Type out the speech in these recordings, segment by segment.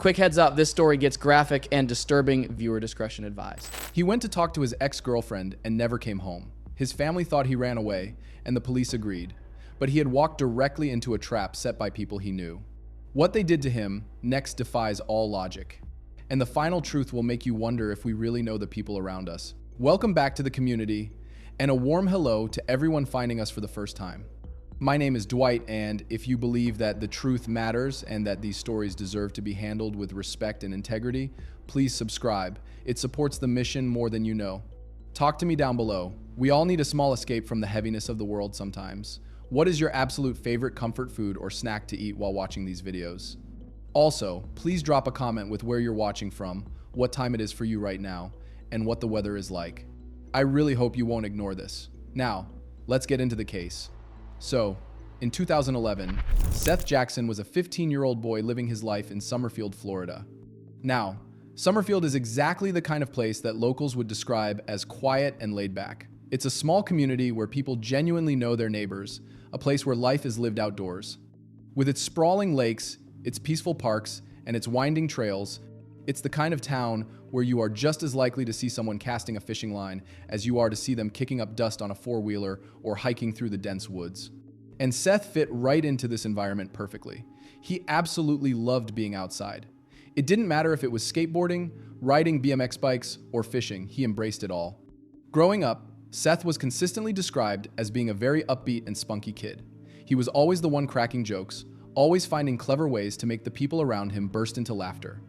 Quick heads up, this story gets graphic and disturbing. Viewer discretion advised. He went to talk to his ex-girlfriend and never came home. His family thought he ran away, and the police agreed. But he had walked directly into a trap set by people he knew. What they did to him next defies all logic. And the final truth will make you wonder if we really know the people around us. Welcome back to the community, and a warm hello to everyone finding us for the first time. My name is Dwight, and if you believe that the truth matters and that these stories deserve to be handled with respect and integrity, please subscribe. It supports the mission more than you know. Talk to me down below. We all need a small escape from the heaviness of the world sometimes. What is your absolute favorite comfort food or snack to eat while watching these videos? Also, please drop a comment with where you're watching from, what time it is for you right now, and what the weather is like. I really hope you won't ignore this. Now, let's get into the case. So, in 2011, Seth Jackson was a 15-year-old boy living his life in Summerfield, Florida. Now, Summerfield is exactly the kind of place that locals would describe as quiet and laid back. It's a small community where people genuinely know their neighbors, a place where life is lived outdoors. With its sprawling lakes, its peaceful parks, and its winding trails, it's the kind of town where you are just as likely to see someone casting a fishing line as you are to see them kicking up dust on a four-wheeler or hiking through the dense woods. And Seth fit right into this environment perfectly. He absolutely loved being outside. It didn't matter if it was skateboarding, riding BMX bikes, or fishing, he embraced it all. Growing up, Seth was consistently described as being a very upbeat and spunky kid. He was always the one cracking jokes, always finding clever ways to make the people around him burst into laughter.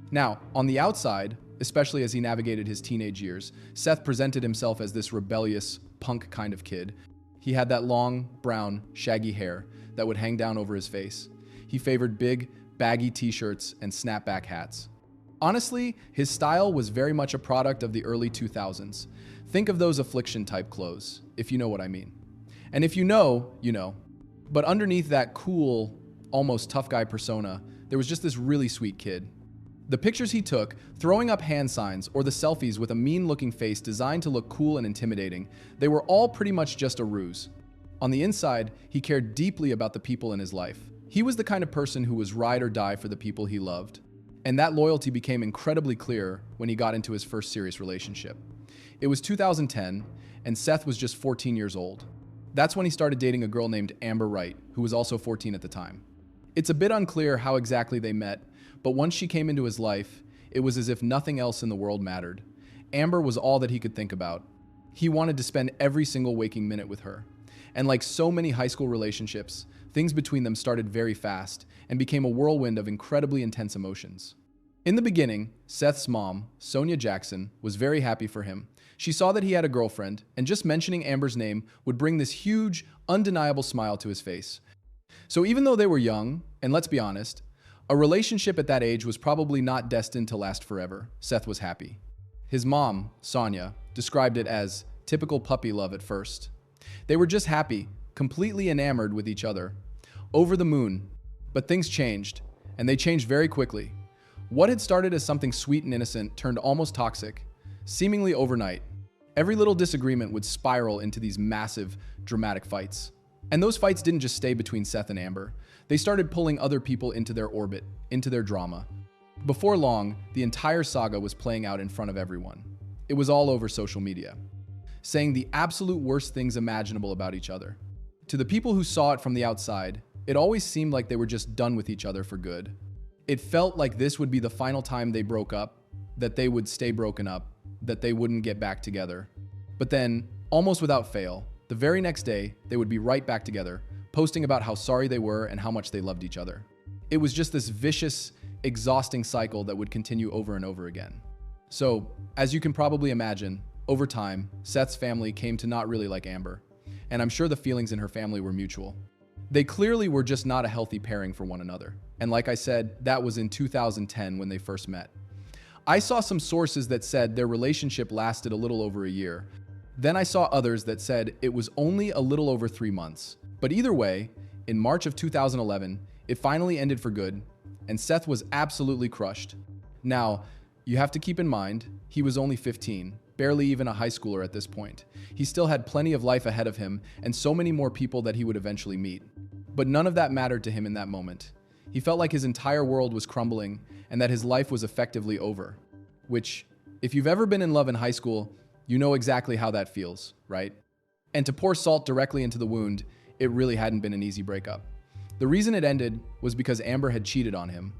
Now, on the outside, especially as he navigated his teenage years, Seth presented himself as this rebellious, punk kind of kid. He had that long, brown, shaggy hair that would hang down over his face. He favored big, baggy t-shirts and snapback hats. Honestly, his style was very much a product of the early 2000s. Think of those affliction-type clothes, if you know what I mean. And if you know, you know. But underneath that cool, almost tough guy persona, there was just this really sweet kid. The pictures he took, throwing up hand signs, or the selfies with a mean-looking face designed to look cool and intimidating, they were all pretty much just a ruse. On the inside, he cared deeply about the people in his life. He was the kind of person who was ride or die for the people he loved. And that loyalty became incredibly clear when he got into his first serious relationship. It was 2010, and Seth was just 14 years old. That's when he started dating a girl named Amber Wright, who was also 14 at the time. It's a bit unclear how exactly they met, but once she came into his life, it was as if nothing else in the world mattered. Amber was all that he could think about. He wanted to spend every single waking minute with her. And like so many high school relationships, things between them started very fast and became a whirlwind of incredibly intense emotions. In the beginning, Seth's mom, Sonia Jackson, was very happy for him. She saw that he had a girlfriend, and just mentioning Amber's name would bring this huge, undeniable smile to his face. So even though they were young, and let's be honest, a relationship at that age was probably not destined to last forever, Seth was happy. His mom, Sonia, described it as typical puppy love at first. They were just happy, completely enamored with each other, over the moon. But things changed, and they changed very quickly. What had started as something sweet and innocent turned almost toxic, seemingly overnight. Every little disagreement would spiral into these massive, dramatic fights. And those fights didn't just stay between Seth and Amber. They started pulling other people into their orbit, into their drama. Before long, the entire saga was playing out in front of everyone. It was all over social media, saying the absolute worst things imaginable about each other. To the people who saw it from the outside, it always seemed like they were just done with each other for good. It felt like this would be the final time they broke up, that they would stay broken up, that they wouldn't get back together. But then, almost without fail, the very next day, they would be right back together, posting about how sorry they were and how much they loved each other. It was just this vicious, exhausting cycle that would continue over and over again. So, as you can probably imagine, over time, Seth's family came to not really like Amber, and I'm sure the feelings in her family were mutual. They clearly were just not a healthy pairing for one another. And like I said, that was in 2010 when they first met. I saw some sources that said their relationship lasted a little over a year. Then I saw others that said it was only a little over 3 months. But either way, in March of 2011, it finally ended for good, and Seth was absolutely crushed. Now, you have to keep in mind, he was only 15, barely even a high schooler at this point. He still had plenty of life ahead of him and so many more people that he would eventually meet. But none of that mattered to him in that moment. He felt like his entire world was crumbling and that his life was effectively over. Which, if you've ever been in love in high school, you know exactly how that feels, right? And to pour salt directly into the wound, it really hadn't been an easy breakup. The reason it ended was because Amber had cheated on him.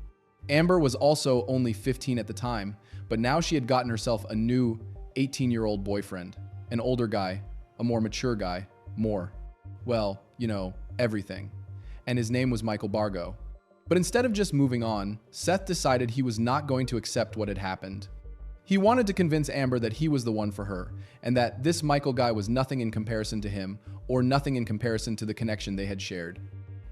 Amber was also only 15 at the time, but now she had gotten herself a new 18-year-old boyfriend, an older guy, a more mature guy, more, well, everything. And his name was Michael Bargo. But instead of just moving on, Seth decided he was not going to accept what had happened. He wanted to convince Amber that he was the one for her, and that this Michael guy was nothing in comparison to him, or nothing in comparison to the connection they had shared.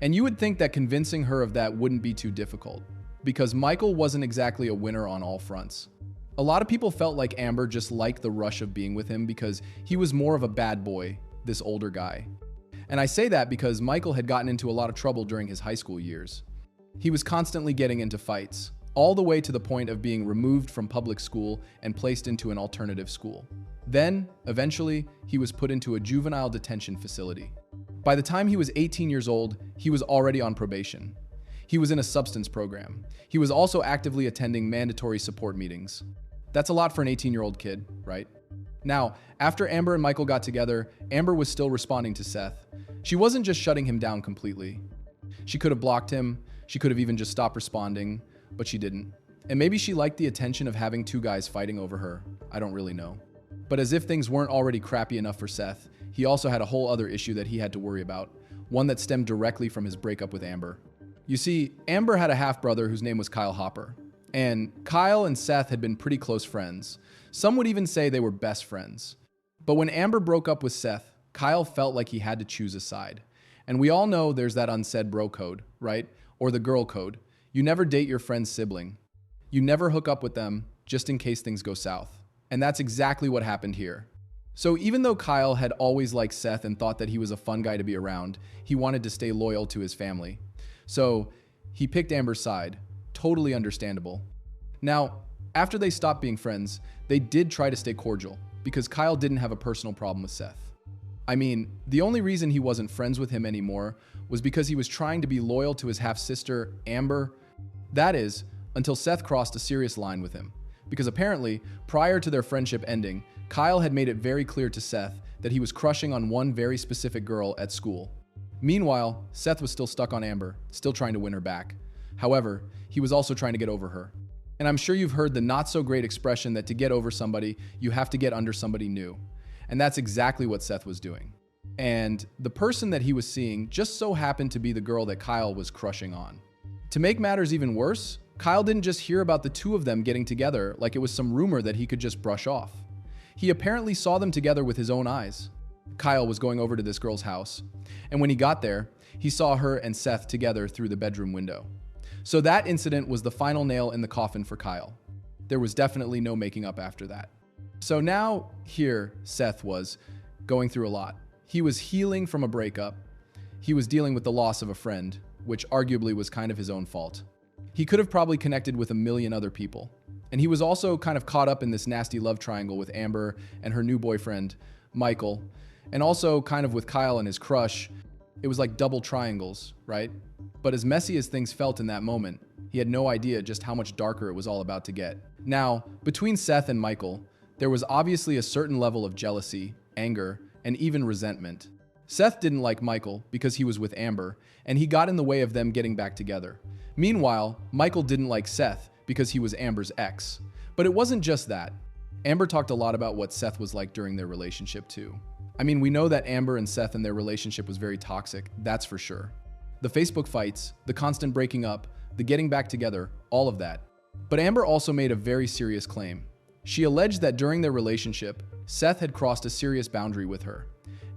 And you would think that convincing her of that wouldn't be too difficult, because Michael wasn't exactly a winner on all fronts. A lot of people felt like Amber just liked the rush of being with him because he was more of a bad boy, this older guy. And I say that because Michael had gotten into a lot of trouble during his high school years. He was constantly getting into fights, all the way to the point of being removed from public school and placed into an alternative school. Then, eventually, he was put into a juvenile detention facility. By the time he was 18 years old, he was already on probation. He was in a substance program. He was also actively attending mandatory support meetings. That's a lot for an 18-year-old kid, right? Now, after Amber and Michael got together, Amber was still responding to Seth. She wasn't just shutting him down completely. She could have blocked him, she could have even just stopped responding, but she didn't. And maybe she liked the attention of having two guys fighting over her. I don't really know. But as if things weren't already crappy enough for Seth, he also had a whole other issue that he had to worry about, one that stemmed directly from his breakup with Amber. You see, Amber had a half-brother whose name was Kyle Hopper. And Kyle and Seth had been pretty close friends. Some would even say they were best friends. But when Amber broke up with Seth, Kyle felt like he had to choose a side. And we all know there's that unsaid bro code, right? Or the girl code. You never date your friend's sibling. You never hook up with them just in case things go south. And that's exactly what happened here. So even though Kyle had always liked Seth and thought that he was a fun guy to be around, he wanted to stay loyal to his family. So he picked Amber's side. Totally understandable. Now, after they stopped being friends, they did try to stay cordial because Kyle didn't have a personal problem with Seth. I mean, the only reason he wasn't friends with him anymore was because he was trying to be loyal to his half-sister, Amber. That is, until Seth crossed a serious line with him. Because apparently, prior to their friendship ending, Kyle had made it very clear to Seth that he was crushing on one very specific girl at school. Meanwhile, Seth was still stuck on Amber, still trying to win her back. However, he was also trying to get over her. And I'm sure you've heard the not-so-great expression that to get over somebody, you have to get under somebody new. And that's exactly what Seth was doing. And the person that he was seeing just so happened to be the girl that Kyle was crushing on. To make matters even worse, Kyle didn't just hear about the two of them getting together like it was some rumor that he could just brush off. He apparently saw them together with his own eyes. Kyle was going over to this girl's house, and when he got there, he saw her and Seth together through the bedroom window. So that incident was the final nail in the coffin for Kyle. There was definitely no making up after that. So now, here, Seth was going through a lot. He was healing from a breakup. He was dealing with the loss of a friend, which arguably was kind of his own fault. He could have probably connected with a million other people. And he was also kind of caught up in this nasty love triangle with Amber and her new boyfriend, Michael, and also kind of with Kyle and his crush. It was like double triangles, right? But as messy as things felt in that moment, he had no idea just how much darker it was all about to get. Now, between Seth and Michael, there was obviously a certain level of jealousy, anger, and even resentment. Seth didn't like Michael because he was with Amber, and he got in the way of them getting back together. Meanwhile, Michael didn't like Seth because he was Amber's ex. But it wasn't just that. Amber talked a lot about what Seth was like during their relationship too. I mean, we know that Amber and Seth and their relationship was very toxic, that's for sure. The Facebook fights, the constant breaking up, the getting back together, all of that. But Amber also made a very serious claim. She alleged that during their relationship, Seth had crossed a serious boundary with her.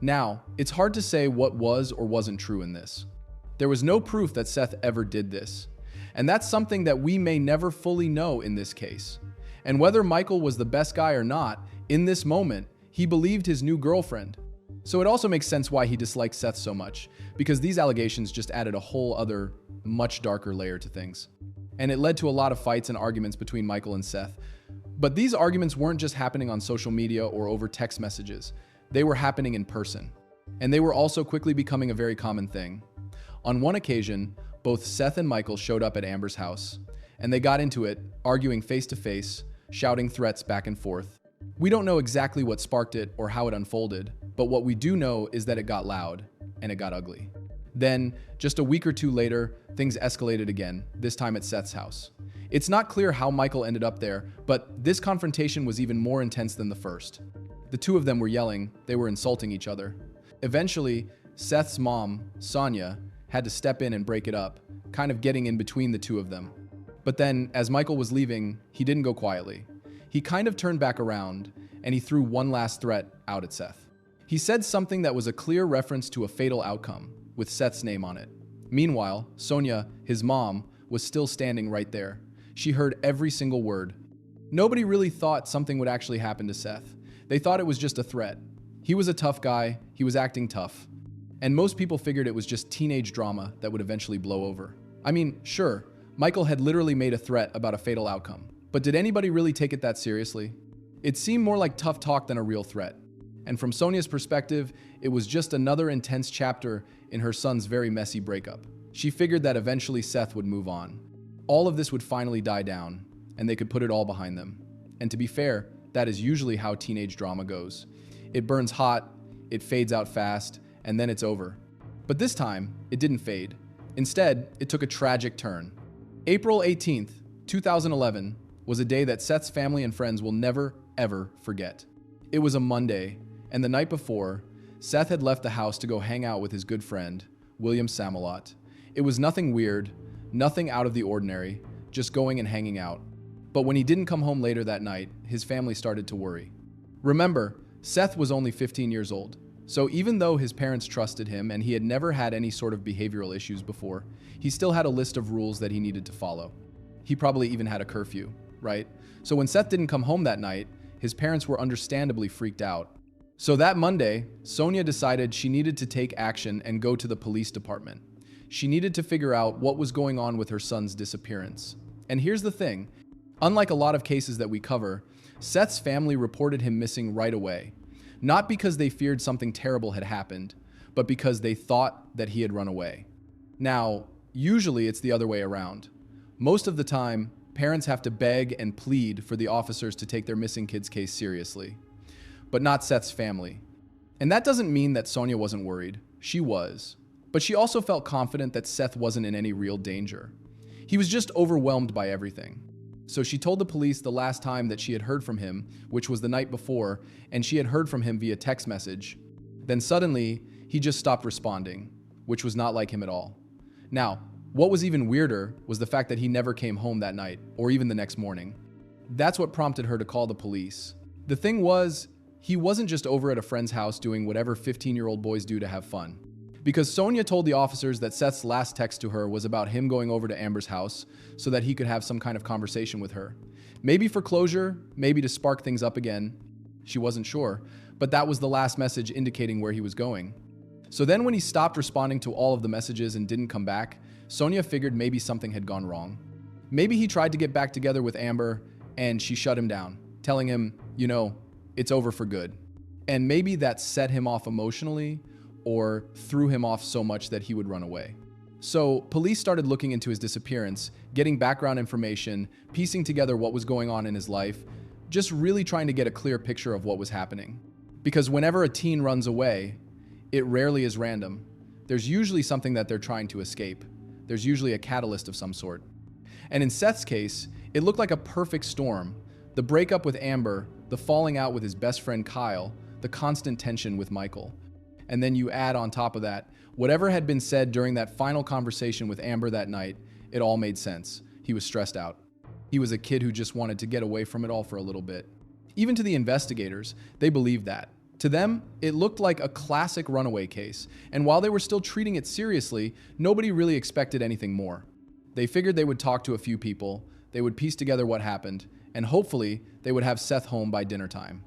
Now, it's hard to say what was or wasn't true in this. There was no proof that Seth ever did this. And that's something that we may never fully know in this case. And whether Michael was the best guy or not, in this moment, he believed his new girlfriend. So it also makes sense why he disliked Seth so much, because these allegations just added a whole other, much darker layer to things. And it led to a lot of fights and arguments between Michael and Seth. But these arguments weren't just happening on social media or over text messages. They were happening in person. And they were also quickly becoming a very common thing. On one occasion, both Seth and Michael showed up at Amber's house, and they got into it, arguing face to face, shouting threats back and forth. We don't know exactly what sparked it or how it unfolded, but what we do know is that it got loud, and it got ugly. Then, just a week or two later, things escalated again, this time at Seth's house. It's not clear how Michael ended up there, but this confrontation was even more intense than the first. The two of them were yelling, they were insulting each other. Eventually, Seth's mom, Sonia, had to step in and break it up, kind of getting in between the two of them. But then, as Michael was leaving, he didn't go quietly. He kind of turned back around, and he threw one last threat out at Seth. He said something that was a clear reference to a fatal outcome, with Seth's name on it. Meanwhile, Sonia, his mom, was still standing right there. She heard every single word. Nobody really thought something would actually happen to Seth. They thought it was just a threat. He was a tough guy, he was acting tough. And most people figured it was just teenage drama that would eventually blow over. I mean, sure, Michael had literally made a threat about a fatal outcome. But did anybody really take it that seriously? It seemed more like tough talk than a real threat. And from Sonia's perspective, it was just another intense chapter in her son's very messy breakup. She figured that eventually Seth would move on. All of this would finally die down, and they could put it all behind them. And to be fair, that is usually how teenage drama goes. It burns hot, it fades out fast, and then it's over. But this time, it didn't fade. Instead, it took a tragic turn. April 18th, 2011 was a day that Seth's family and friends will never, ever forget. It was a Monday, and the night before, Seth had left the house to go hang out with his good friend, William Samalot. It was nothing weird, nothing out of the ordinary, just going and hanging out. But when he didn't come home later that night, his family started to worry. Remember, Seth was only 15 years old, so even though his parents trusted him and he had never had any sort of behavioral issues before, he still had a list of rules that he needed to follow. He probably even had a curfew, right? So when Seth didn't come home that night, his parents were understandably freaked out. So that Monday, Sonia decided she needed to take action and go to the police department. She needed to figure out what was going on with her son's disappearance. And here's the thing, unlike a lot of cases that we cover, Seth's family reported him missing right away. Not because they feared something terrible had happened, but because they thought that he had run away. Now, usually it's the other way around. Most of the time, parents have to beg and plead for the officers to take their missing kid's case seriously. But not Seth's family. And that doesn't mean that Sonia wasn't worried. She was. But she also felt confident that Seth wasn't in any real danger. He was just overwhelmed by everything. So she told the police the last time that she had heard from him, which was the night before, and she had heard from him via text message. Then suddenly, he just stopped responding, which was not like him at all. Now, what was even weirder was the fact that he never came home that night, or even the next morning. That's what prompted her to call the police. The thing was, he wasn't just over at a friend's house doing whatever 15-year-old boys do to have fun. Because Sonia told the officers that Seth's last text to her was about him going over to Amber's house so that he could have some kind of conversation with her. Maybe for closure, maybe to spark things up again. She wasn't sure, but that was the last message indicating where he was going. So then when he stopped responding to all of the messages and didn't come back, Sonia figured maybe something had gone wrong. Maybe he tried to get back together with Amber and she shut him down, telling him, it's over for good. And maybe that set him off emotionally or threw him off so much that he would run away. So police started looking into his disappearance, getting background information, piecing together what was going on in his life, just really trying to get a clear picture of what was happening. Because whenever a teen runs away, it rarely is random. There's usually something that they're trying to escape. There's usually a catalyst of some sort. And in Seth's case, it looked like a perfect storm. The breakup with Amber, the falling out with his best friend Kyle, the constant tension with Michael. And then you add on top of that, whatever had been said during that final conversation with Amber that night, it all made sense. He was stressed out. He was a kid who just wanted to get away from it all for a little bit. Even to the investigators, they believed that. To them, it looked like a classic runaway case, and while they were still treating it seriously, nobody really expected anything more. They figured they would talk to a few people, they would piece together what happened, and hopefully, they would have Seth home by dinner time.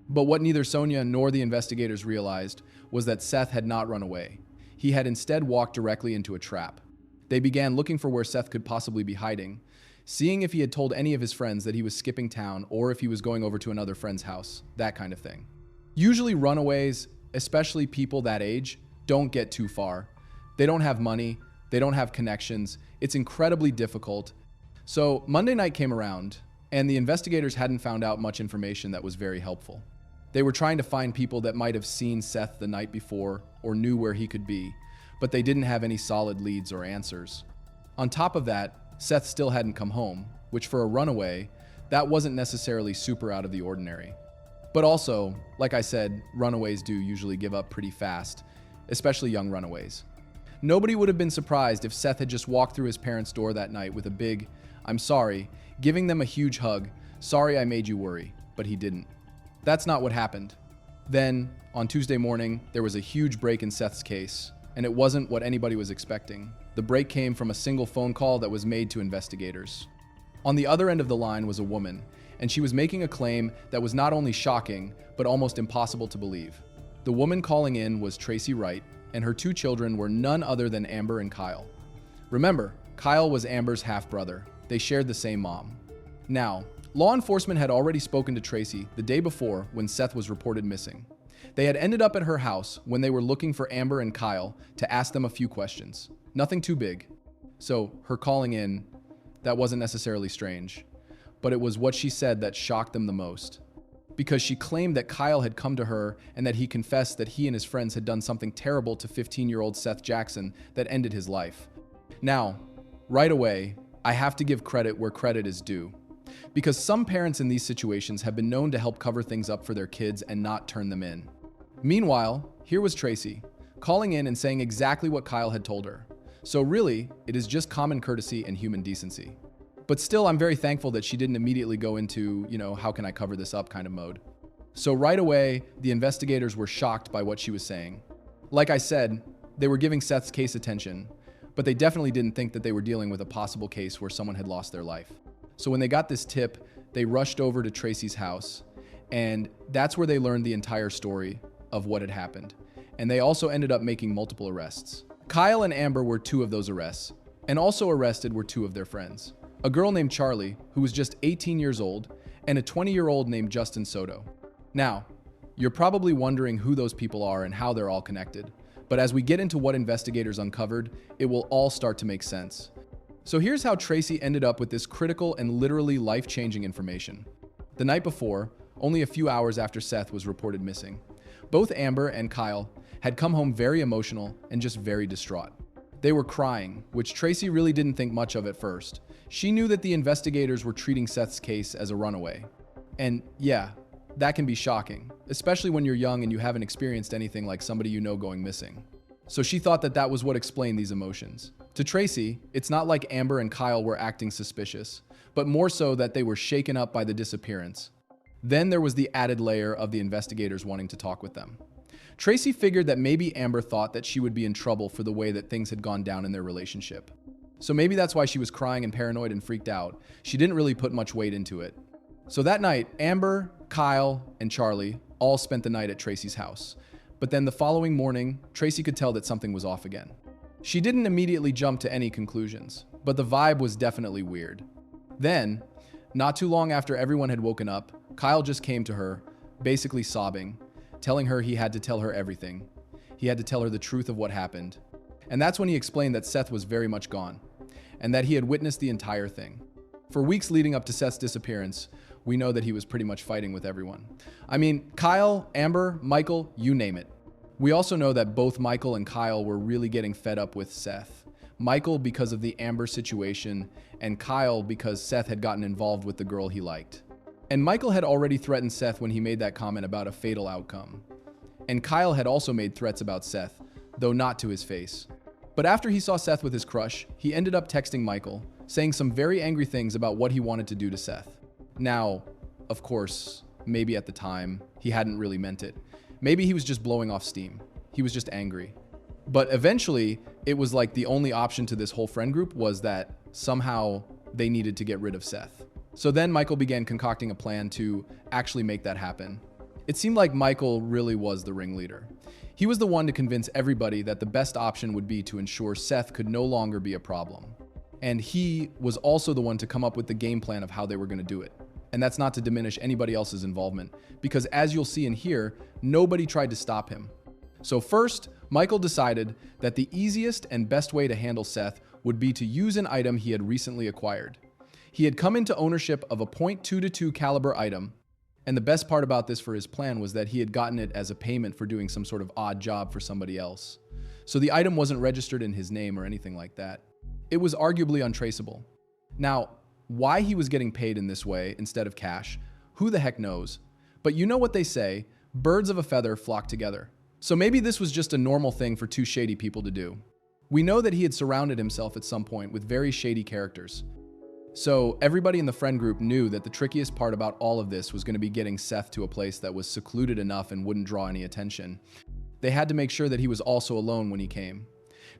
But what neither Sonia nor the investigators realized was that Seth had not run away. He had instead walked directly into a trap. They began looking for where Seth could possibly be hiding, seeing if he had told any of his friends that he was skipping town or if he was going over to another friend's house, that kind of thing. Usually runaways, especially people that age, don't get too far. They don't have money, They don't have connections. It's incredibly difficult. So Monday night came around, and the investigators hadn't found out much information that was very helpful. They were trying to find people that might have seen Seth the night before or knew where he could be, but they didn't have any solid leads or answers. On top of that, Seth still hadn't come home, which for a runaway, that wasn't necessarily super out of the ordinary. But also, like I said, runaways do usually give up pretty fast, especially young runaways. Nobody would have been surprised if Seth had just walked through his parents' door that night with a big, "I'm sorry," giving them a huge hug, "Sorry I made you worry," but he didn't. That's not what happened. Then, on Tuesday morning, there was a huge break in Seth's case, and it wasn't what anybody was expecting. The break came from a single phone call that was made to investigators. On the other end of the line was a woman, and she was making a claim that was not only shocking, but almost impossible to believe. The woman calling in was Tracy Wright, and her two children were none other than Amber and Kyle. Remember, Kyle was Amber's half-brother. They shared the same mom. Now, law enforcement had already spoken to Tracy the day before when Seth was reported missing. They had ended up at her house when they were looking for Amber and Kyle to ask them a few questions. Nothing too big. So her calling in, that wasn't necessarily strange, but it was what she said that shocked them the most. Because she claimed that Kyle had come to her and that he confessed that he and his friends had done something terrible to 15-year-old Seth Jackson that ended his life. Now, right away, I have to give credit where credit is due. Because some parents in these situations have been known to help cover things up for their kids and not turn them in. Meanwhile, here was Tracy, calling in and saying exactly what Kyle had told her. So really, it is just common courtesy and human decency. But still, I'm very thankful that she didn't immediately go into, how can I cover this up kind of mode. So right away, the investigators were shocked by what she was saying. Like I said, they were giving Seth's case attention, but they definitely didn't think that they were dealing with a possible case where someone had lost their life. So when they got this tip, they rushed over to Tracy's house, and that's where they learned the entire story of what had happened. And they also ended up making multiple arrests. Kyle and Amber were two of those arrests, and also arrested were two of their friends. A girl named Charlie, who was just 18 years old, and a 20-year-old named Justin Soto. Now, you're probably wondering who those people are and how they're all connected. But as we get into what investigators uncovered, it will all start to make sense. So here's how Tracy ended up with this critical and literally life-changing information. The night before, only a few hours after Seth was reported missing, both Amber and Kyle had come home very emotional and just very distraught. They were crying, which Tracy really didn't think much of at first. She knew that the investigators were treating Seth's case as a runaway. And yeah, that can be shocking, especially when you're young and you haven't experienced anything like somebody you know going missing. So she thought that that was what explained these emotions. To Tracy, it's not like Amber and Kyle were acting suspicious, but more so that they were shaken up by the disappearance. Then there was the added layer of the investigators wanting to talk with them. Tracy figured that maybe Amber thought that she would be in trouble for the way that things had gone down in their relationship. So maybe that's why she was crying and paranoid and freaked out. She didn't really put much weight into it. So that night, Amber, Kyle, and Charlie all spent the night at Tracy's house. But then the following morning, Tracy could tell that something was off again. She didn't immediately jump to any conclusions, but the vibe was definitely weird. Then, not too long after everyone had woken up, Kyle just came to her, basically sobbing, telling her he had to tell her everything. He had to tell her the truth of what happened. And that's when he explained that Seth was very much gone, and that he had witnessed the entire thing. For weeks leading up to Seth's disappearance, we know that he was pretty much fighting with everyone. I mean, Kyle, Amber, Michael, you name it. We also know that both Michael and Kyle were really getting fed up with Seth. Michael because of the Amber situation, and Kyle because Seth had gotten involved with the girl he liked. And Michael had already threatened Seth when he made that comment about a fatal outcome. And Kyle had also made threats about Seth, though not to his face. But after he saw Seth with his crush, he ended up texting Michael, saying some very angry things about what he wanted to do to Seth. Now, of course, maybe at the time, he hadn't really meant it. Maybe he was just blowing off steam. He was just angry. But eventually, it was like the only option to this whole friend group was that somehow they needed to get rid of Seth. So then Michael began concocting a plan to actually make that happen. It seemed like Michael really was the ringleader. He was the one to convince everybody that the best option would be to ensure Seth could no longer be a problem. And he was also the one to come up with the game plan of how they were going to do it. And that's not to diminish anybody else's involvement, because as you'll see in here, nobody tried to stop him. So first, Michael decided that the easiest and best way to handle Seth would be to use an item he had recently acquired. He had come into ownership of a .222 caliber item, and the best part about this for his plan was that he had gotten it as a payment for doing some sort of odd job for somebody else. So the item wasn't registered in his name or anything like that. It was arguably untraceable. Now, why he was getting paid in this way instead of cash, who the heck knows? But you know what they say, birds of a feather flock together. So maybe this was just a normal thing for two shady people to do. We know that he had surrounded himself at some point with very shady characters. So everybody in the friend group knew that the trickiest part about all of this was going to be getting Seth to a place that was secluded enough and wouldn't draw any attention. They had to make sure that he was also alone when he came.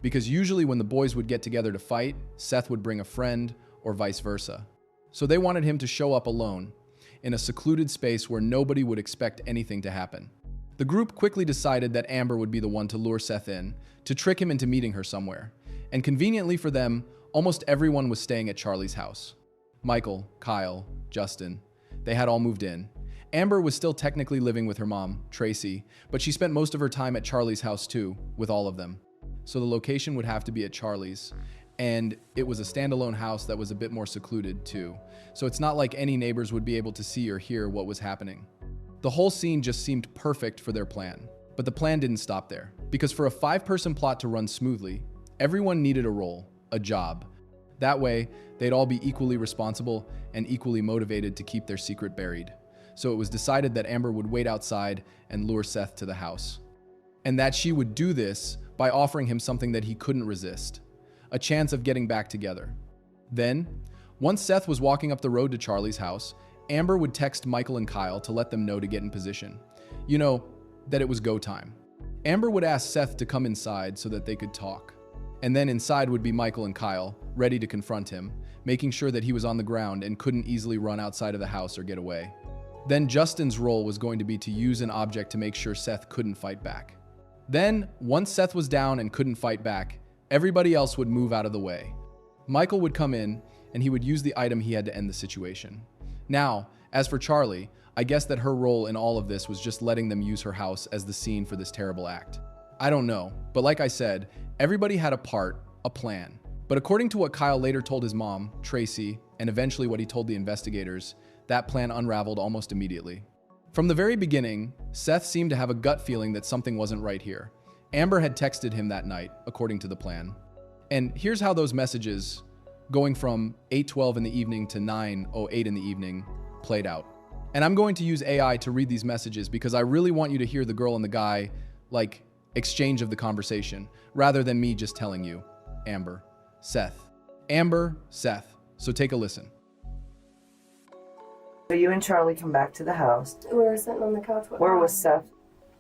Because usually when the boys would get together to fight, Seth would bring a friend or vice versa. So they wanted him to show up alone, in a secluded space where nobody would expect anything to happen. The group quickly decided that Amber would be the one to lure Seth in, to trick him into meeting her somewhere. And conveniently for them, almost everyone was staying at Charlie's house. Michael, Kyle, Justin, they had all moved in. Amber was still technically living with her mom, Tracy, but she spent most of her time at Charlie's house too, with all of them. So the location would have to be at Charlie's, and it was a standalone house that was a bit more secluded too. So it's not like any neighbors would be able to see or hear what was happening. The whole scene just seemed perfect for their plan. But the plan didn't stop there, because for a 5-person plot to run smoothly, everyone needed a role. A job. That way, they'd all be equally responsible and equally motivated to keep their secret buried. So it was decided that Amber would wait outside and lure Seth to the house. And that she would do this by offering him something that he couldn't resist. A chance of getting back together. Then, once Seth was walking up the road to Charlie's house, Amber would text Michael and Kyle to let them know to get in position. You know, that it was go time. Amber would ask Seth to come inside so that they could talk. And then inside would be Michael and Kyle, ready to confront him, making sure that he was on the ground and couldn't easily run outside of the house or get away. Then Justin's role was going to be to use an object to make sure Seth couldn't fight back. Then, once Seth was down and couldn't fight back, everybody else would move out of the way. Michael would come in, and he would use the item he had to end the situation. Now, as for Charlie, I guess that her role in all of this was just letting them use her house as the scene for this terrible act. I don't know, but like I said, everybody had a part, a plan. But according to what Kyle later told his mom, Tracy, and eventually what he told the investigators, that plan unraveled almost immediately. From the very beginning, Seth seemed to have a gut feeling that something wasn't right here. Amber had texted him that night, according to the plan. And here's how those messages, going from 8:12 in the evening to 9:08 in the evening, played out. And I'm going to use AI to read these messages because I really want you to hear the girl and the guy, exchange of the conversation, rather than me just telling you. Amber, Seth. Amber, Seth. So take a listen. So you and Charlie come back to the house. We were sitting on the couch. Where was Seth?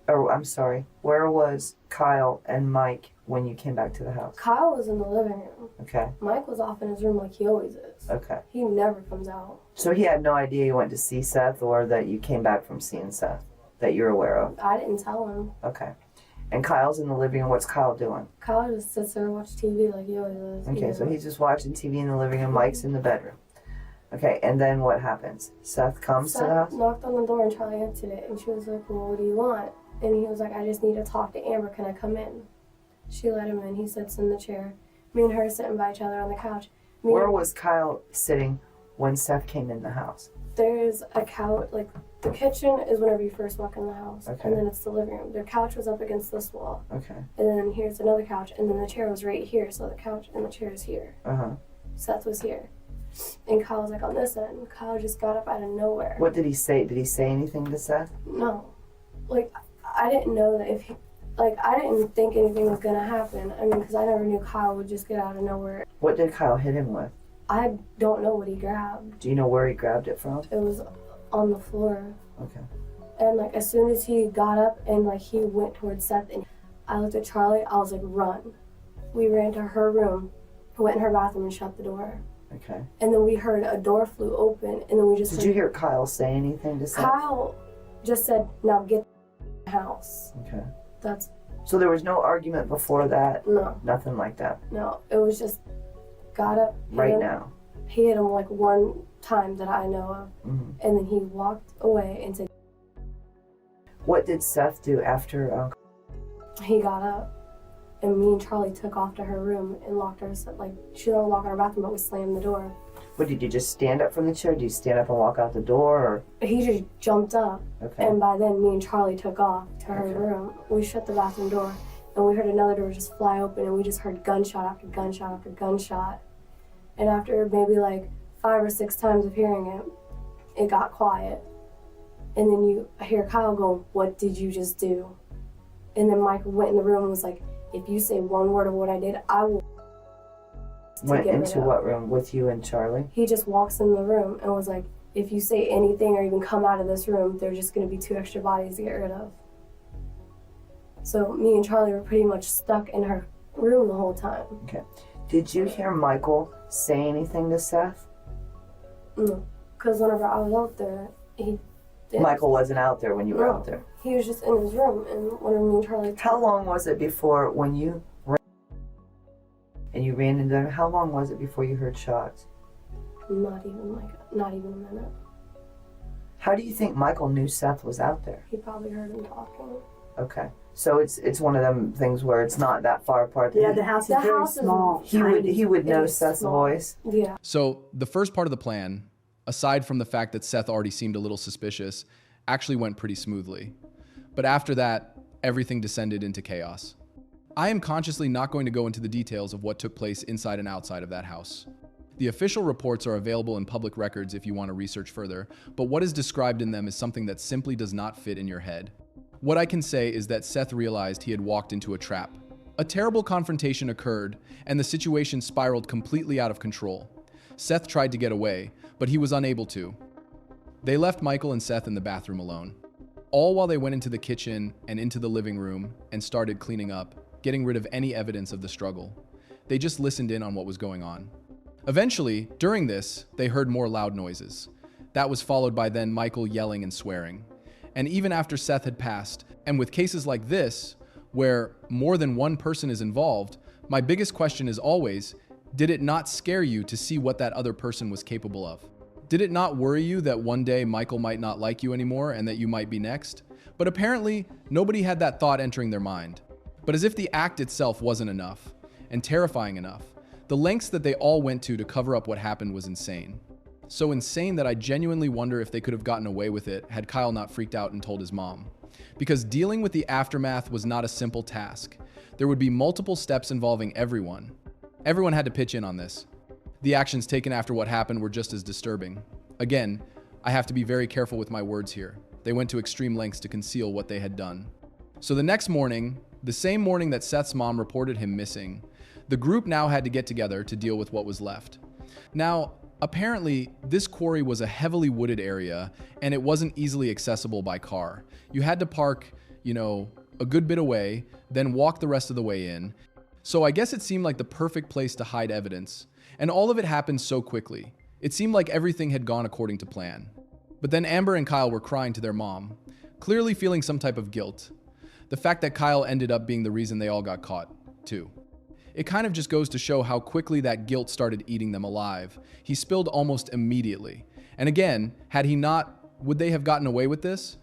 Where was Kyle and Mike when you came back to the house? Kyle was in the living room. Okay. Mike was off in his room like he always is. Okay. He never comes out. So he had no idea you went to see Seth or that you came back from seeing Seth that you're aware of? I didn't tell him. Okay. And Kyle's in the living room. What's Kyle doing? Kyle just sits there and watches TV like he always is. Okay, so he's just watching TV in the living room. Mike's in the bedroom. Okay, and then what happens? Seth comes to the house? Seth knocked on the door and Charlie answered it. And she was like, well, what do you want? And he was like, I just need to talk to Amber. Can I come in? She let him in. He sits in the chair. Me and her are sitting by each other on the couch. Where was Kyle sitting when Seth came in the house? There's a couch, the kitchen is whenever you first walk in the house. Okay. And then it's the living room. The couch was up against this wall. Okay. And then here's another couch. And then the chair was right here. So the couch and the chair is here. Uh-huh. Seth was here. And Kyle was on this end. Kyle just got up out of nowhere. What did he say? Did he say anything to Seth? No. I didn't know that if he, I didn't think anything was going to happen. I mean, because I never knew Kyle would just get out of nowhere. What did Kyle hit him with? I don't know what he grabbed. Do you know where he grabbed it from? It was on the floor. Okay. And, as soon as he got up and, he went towards Seth, and I looked at Charlie, I was like, run. We ran to her room, went in her bathroom and shut the door. Okay. And then we heard a door flew open, and then we just... Did you hear Kyle say anything to Seth? Kyle just said, now get the house. Okay. That's... So there was no argument before that? No. Nothing like that? No. It was just, got up. Right now? He hit him, one time that I know of. Mm-hmm. And then he walked away and said... What did Seth do after... he got up, and me and Charlie took off to her room and locked her, like, she didn't lock in her bathroom, but we slammed the door. What, did you just stand up from the chair? Did you stand up and walk out the door? Or? He just jumped up, Okay. and by then me and Charlie took off to her room. We shut the bathroom door, and we heard another door just fly open, and we just heard gunshot after gunshot after gunshot. And after maybe like 5 or 6 times of hearing it, it got quiet. And then you hear Kyle go, "What did you just do?" And then Michael went in the room and was like, "If you say one word of what I did, I will." Went into what room with you and Charlie? He just walks in the room and was like, "If you say anything or even come out of this room, there's just going to be 2 extra bodies to get rid of." So me and Charlie were pretty much stuck in her room the whole time. Okay. Did you hear Michael say anything to Seth? No, because whenever I was out there, he didn't. Michael wasn't out there when you were out there? He was just in his room, and whenever me and Charlie... How long was it before when you ran and you ran into them? How long was it before you heard shots? Not even a minute. How do you think Michael knew Seth was out there? He probably heard him talking. Okay. So it's one of them things where it's not that far apart. Yeah, the house is very small. He would know It's Seth's small. voice. Yeah. So the first part of the plan, aside from the fact that Seth already seemed a little suspicious, actually went pretty smoothly. But after that, everything descended into chaos. I am consciously not going to go into the details of what took place inside and outside of that house. The official reports are available in public records if you want to research further, but what is described in them is something that simply does not fit in your head. What I can say is that Seth realized he had walked into a trap. A terrible confrontation occurred, and the situation spiraled completely out of control. Seth tried to get away, but he was unable to. They left Michael and Seth in the bathroom alone, all while they went into the kitchen and into the living room and started cleaning up, getting rid of any evidence of the struggle. They just listened in on what was going on. Eventually, during this, they heard more loud noises. That was followed by then Michael yelling and swearing. And even after Seth had passed, and with cases like this, where more than one person is involved, my biggest question is always, did it not scare you to see what that other person was capable of? Did it not worry you that one day Michael might not like you anymore and that you might be next? But apparently, nobody had that thought entering their mind. But as if the act itself wasn't enough, and terrifying enough, the lengths that they all went to cover up what happened was insane. So insane that I genuinely wonder if they could have gotten away with it had Kyle not freaked out and told his mom. Because dealing with the aftermath was not a simple task. There would be multiple steps involving everyone. Everyone had to pitch in on this. The actions taken after what happened were just as disturbing. Again, I have to be very careful with my words here. They went to extreme lengths to conceal what they had done. So the next morning, the same morning that Seth's mom reported him missing, the group now had to get together to deal with what was left. Now, apparently, this quarry was a heavily wooded area, and it wasn't easily accessible by car. You had to park, a good bit away, then walk the rest of the way in. So I guess it seemed like the perfect place to hide evidence. And all of it happened so quickly. It seemed like everything had gone according to plan. But then Amber and Kyle were crying to their mom, clearly feeling some type of guilt. The fact that Kyle ended up being the reason they all got caught, too. It kind of just goes to show how quickly that guilt started eating them alive. He spilled almost immediately. And again, had he not, would they have gotten away with this?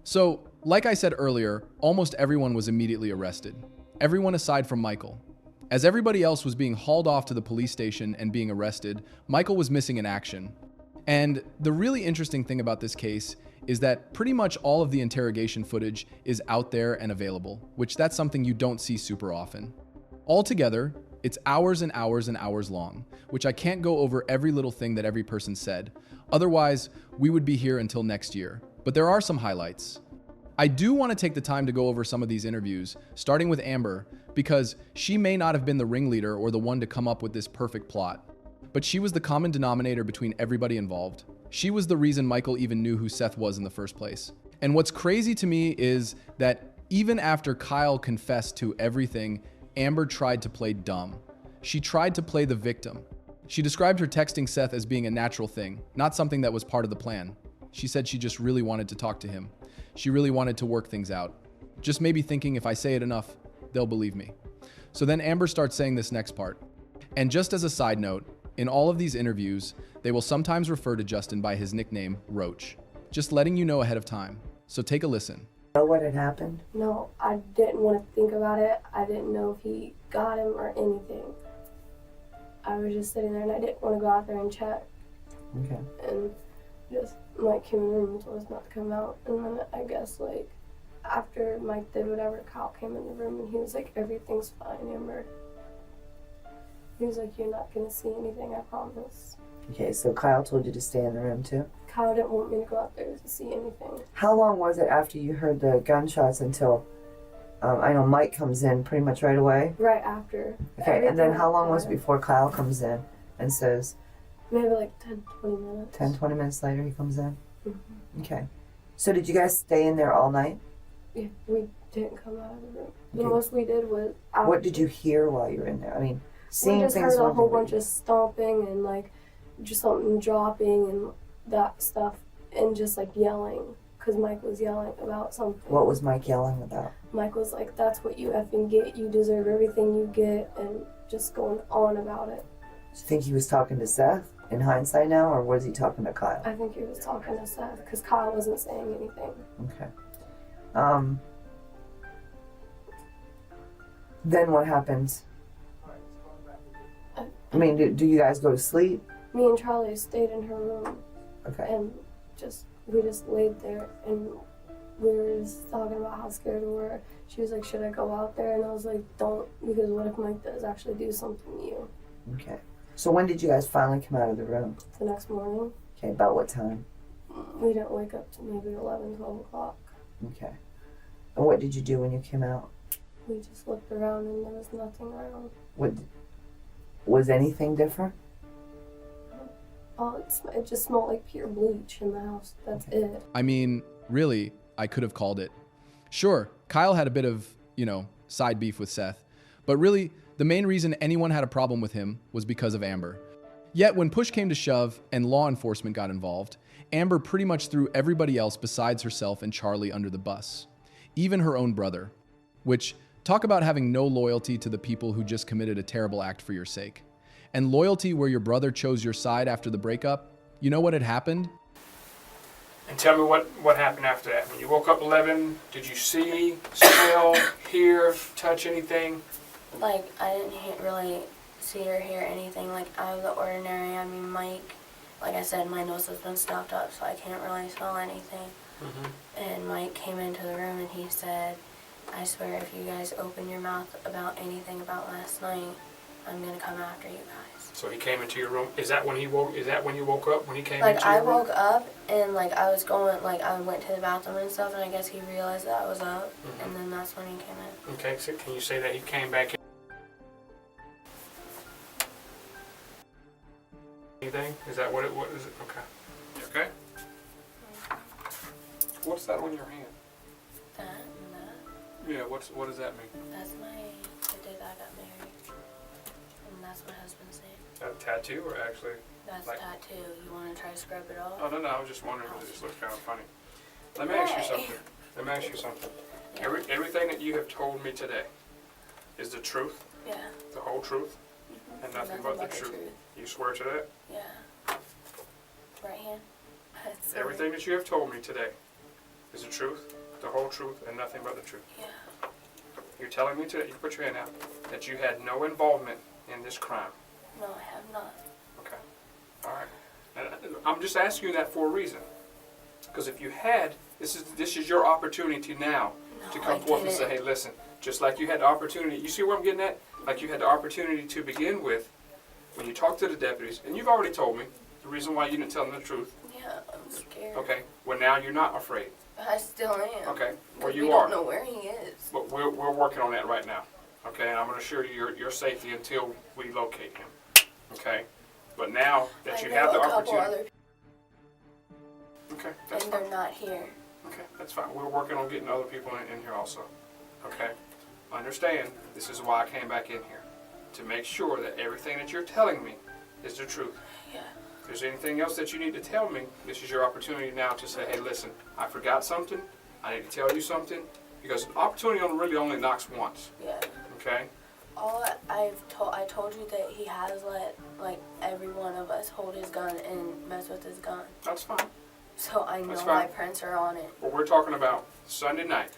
So, like I said earlier, almost everyone was immediately arrested. Everyone aside from Michael. As everybody else was being hauled off to the police station and being arrested, Michael was missing in action. And the really interesting thing about this case is that pretty much all of the interrogation footage is out there and available, which that's something you don't see super often. Altogether, it's hours and hours and hours long, which I can't go over every little thing that every person said. Otherwise, we would be here until next year. But there are some highlights. I do want to take the time to go over some of these interviews, starting with Amber, because she may not have been the ringleader or the one to come up with this perfect plot. But she was the common denominator between everybody involved. She was the reason Michael even knew who Seth was in the first place. And what's crazy to me is that even after Kyle confessed to everything, Amber tried to play dumb. She tried to play the victim. She described her texting Seth as being a natural thing, not something that was part of the plan. She said she just really wanted to talk to him. She really wanted to work things out. Just maybe thinking if I say it enough, they'll believe me. So then Amber starts saying this next part. And just as a side note, in all of these interviews, they will sometimes refer to Justin by his nickname, Roach. Just letting you know ahead of time. So take a listen. Know what had happened? No, I didn't want to think about it. I didn't know if he got him or anything. I was just sitting there and I didn't want to go out there and check. Okay. And just Mike came in the room and told us not to come out. And then I guess like after Mike did whatever, Kyle came in the room and he was like, everything's fine, Amber. He was like, you're not going to see anything, I promise. Okay, so Kyle told you to stay in the room too? Kyle didn't want me to go out there to see anything. How long was it after you heard the gunshots until, I know Mike comes in pretty much right away? Right after. Okay, and then how long was it before Kyle comes in and says? Maybe like 10, 20 minutes. 10, 20 minutes later he comes in? Mm-hmm. Okay. So did you guys stay in there all night? Yeah, we didn't come out of the room. The Okay. most we did was out. What did you hear while you were in there? I mean, seeing We just things heard a one whole thing, but bunch of stomping and like just something dropping and that stuff and just like yelling because Mike was yelling about something. What was Mike yelling about? Mike was like, that's what you effing get. You deserve everything you get, and just going on about it. Do you think he was talking to Seth in hindsight now, or was he talking to Kyle? I think he was talking to Seth because Kyle wasn't saying anything. Okay. Then what happens? I mean, do you guys go to sleep? Me and Charlie stayed in her room Okay. and we just laid there and we were just talking about how scared we were. She was like, should I go out there? And I was like, don't, because what if Mike does actually do something to you? Okay. So when did you guys finally come out of the room? The next morning, Okay, about what time? we didn't wake up till maybe 11, 12 o'clock. Okay. And what did you do when you came out? We just looked around and there was nothing around. What was anything different? Oh, it just smelled like pure bleach in the house. That's it. I mean, really, I could have called it. Sure, Kyle had a bit of, side beef with Seth, but really, the main reason anyone had a problem with him was because of Amber. Yet when push came to shove and law enforcement got involved, Amber pretty much threw everybody else besides herself and Charlie under the bus, even her own brother. Which, talk about having no loyalty to the people who just committed a terrible act for your sake. And loyalty where your brother chose your side after the breakup. You know what had happened? And tell me what happened after that. When you woke up 11, did you see, smell, hear, touch anything? Like, I didn't really see or hear anything like out of the ordinary. I mean, Mike, like I said, my nose has been stopped up, so I can't really smell anything. Mm-hmm. And Mike came into the room and he said, I swear if you guys open your mouth about anything about last night, I'm gonna come after you guys. So he came into your room. Is that when you woke up? When he came Like, into I your room? woke up and like I was going, like I went to the bathroom and stuff, and I guess he realized that I was up, and then that's when he came in. Okay, so can you say that he came back in? Anything? Is that what it was? Okay. You okay? What's that on your hand? That and that. Yeah, what does that mean? That's the day that I got married. And that's my husband's name. A tattoo or actually? That's Like- tattoo. You want to try to scrub it off? Oh, no, I was just wondering because it just looks kind of funny. Let me ask you something. Yeah. Everything that you have told me today is the truth, Yeah. the whole truth, and nothing but the truth. You swear to that? Yeah. Right hand? That's Everything that you have told me today is the truth, the whole truth, and nothing but the truth. Yeah. You're telling me today, you put your hand out, that you had no involvement in this crime. No, I have not. Okay. All right. And I'm just asking you that for a reason. Because if you had, this is your opportunity now to No, come I forth and say, didn't. hey, listen, just like you had the opportunity, you see where I'm getting at? Like you had the opportunity to begin with when you talked to the deputies, and you've already told me the reason why you didn't tell them the truth. Yeah, I'm scared. Okay. Well, now you're not afraid. I still am. Okay. Well, 'Cause you we are. don't know where he is. But we're working on that right now. Okay. And I'm going to assure you your safety until we locate him. Okay. But now that I you know have the a couple opportunity. other Okay. That's and fine. they're not here. Okay, that's fine. We're working on getting other people in here also. Okay? Understand, this is why I came back in here. To make sure that everything that you're telling me is the truth. Yeah. If there's anything else that you need to tell me, this is your opportunity now to say, hey, listen, I forgot something. I need to tell you something. Because opportunity really only knocks once. Yeah. Okay? All I told you that he has let like every one of us hold his gun and mess with his gun. That's fine. So I know That's my fine. prints are on it. But we're talking about Sunday night,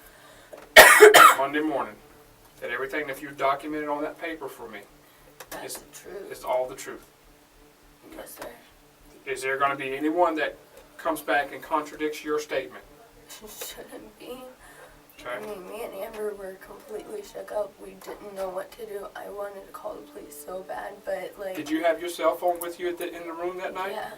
Monday morning, that everything that you documented on that paper for me That's the truth. is all the truth. Yes, sir. Is there going to be anyone that comes back and contradicts your statement? Shouldn't be. I Okay. mean, me and Amber were completely shook up. We didn't know what to do. I wanted to call the police so bad, but like. Did you have your cell phone with you in the room that night? Yeah.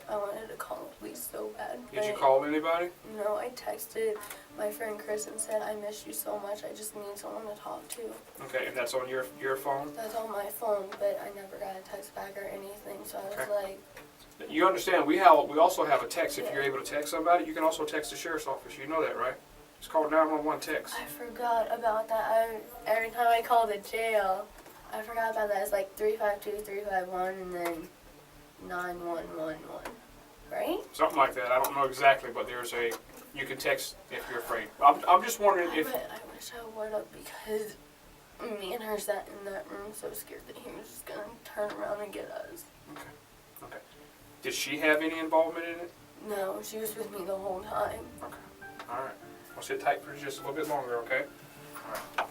I wanted to call the police so bad. Did you but call anybody? No, I texted my friend Chris and said, I miss you so much. I just need someone to talk to. Okay, and that's on your phone? That's on my phone, but I never got a text back or anything. So I was Okay. like, You understand, we also have a text. If you're able to text somebody, you can also text the sheriff's office. You know that, right? It's called 911 text. I forgot about that. Every time I call the jail, I forgot about that. It's like 352-351 and then 9111, right? Something like that. I don't know exactly, but you can text if you're afraid. I'm just wondering if, I wish I would have because me and her sat in that room so scared that he was just going to turn around and get us. okay. Did she have any involvement in it? No, she was with me the whole time. Okay. All right. I'll sit tight for just a little bit longer, okay? All right.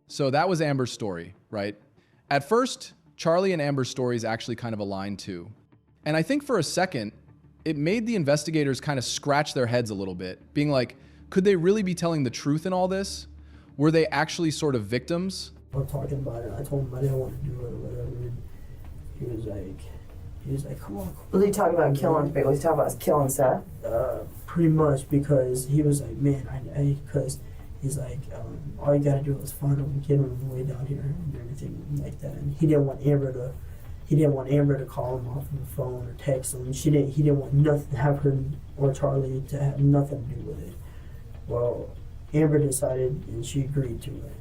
So that was Amber's story, right? At first, Charlie and Amber's stories actually kind of aligned too. And I think for a second, it made the investigators kind of scratch their heads a little bit, being like, could they really be telling the truth in all this? Were they actually sort of victims? I'm talking about it. I told him I didn't want to do it or whatever. And he was like, come on. Was he talking about killing people? Was he talking about killing Seth? Pretty much, because he was like, man, because he's like, all you gotta do is find him and get him on the way down here and everything like that. And he didn't want Amber to call him off the phone or text him. He didn't want nothing to have her or Charlie to have nothing to do with it. Well, Amber decided and she agreed to it.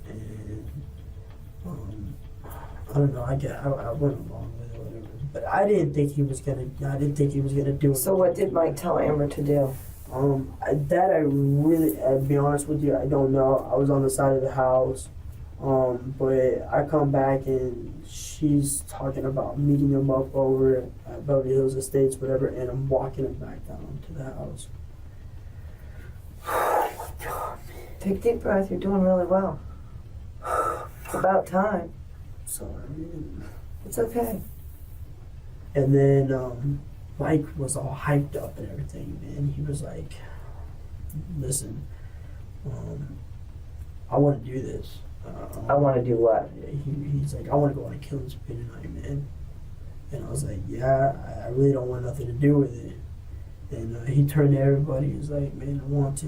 And I don't know. I went along with it, whatever. But I didn't think he was gonna do it. So what did Mike tell Amber to do? I'll be honest with you, I don't know. I was on the side of the house, but I come back and she's talking about meeting him up over at Beverly Hills Estates, whatever, and I'm walking him back down to the house. Oh my God, man. Take a deep breath. You're doing really well. It's about time. Sorry, man. It's okay. And then Mike was all hyped up and everything, man. He was like, listen, I want to do this. I want to do what? He's like, I want to go on a killing spree tonight, man. And I was like, yeah, I really don't want nothing to do with it. And he turned to everybody. He was like, man, I want to.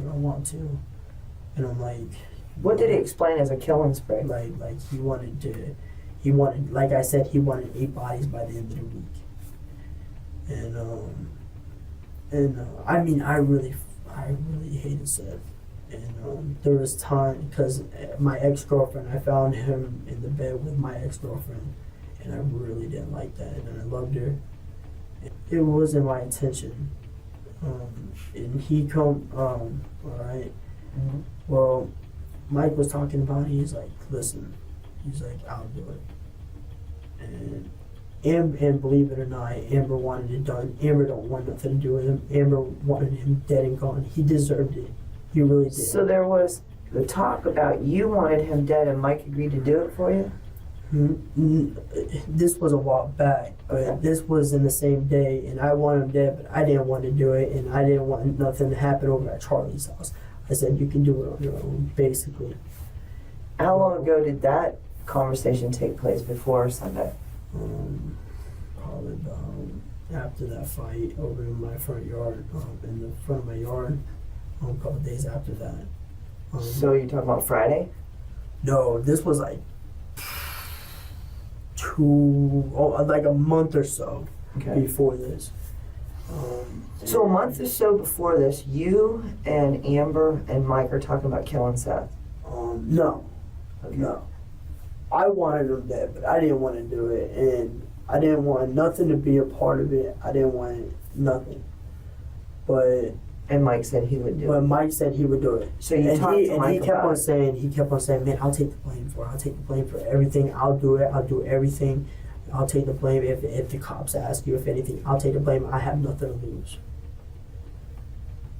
And I'm like, What did he explain as a killing spree? like he wanted, like I said, he wanted 8 bodies by the end of the week. And I mean, I really hated Seth. And there was time, because my ex-girlfriend, I found him in the bed with my ex-girlfriend, and I really didn't like that, and I loved her. It wasn't my intention. And he come, all right. Mm-hmm. Well, Mike was talking about it. He's like, listen, he's like, I'll do it. And believe it or not, Amber wanted it done. Amber don't want nothing to do with him. Amber wanted him dead and gone. He deserved it. He really did. So there was the talk about you wanted him dead and Mike agreed to do it for you? This was a while back, but this was in the same day, and I wanted him dead, but I didn't want to do it, and I didn't want nothing to happen over at Charlie's house. I said, you can do it on your own, basically. How long ago did that conversation take place, before Sunday? Probably about after that fight over in my front yard, in the front of my yard, a couple of days after that. So you're talking about Friday? No, this was like like a month or so before this. So a month or so before this, you and Amber and Mike are talking about killing Seth? No. No. I wanted him dead, but I didn't want to do it, and I didn't want nothing to be a part of it. I didn't want nothing. And Mike said he would do it. But Mike said he would do it. So you talked to Mike he kept about on it. saying, man, I'll take the blame for it. I'll take the blame for everything. I'll do it. I'll do everything. I'll take the blame if the cops ask you, if anything, I'll take the blame. I have nothing to lose.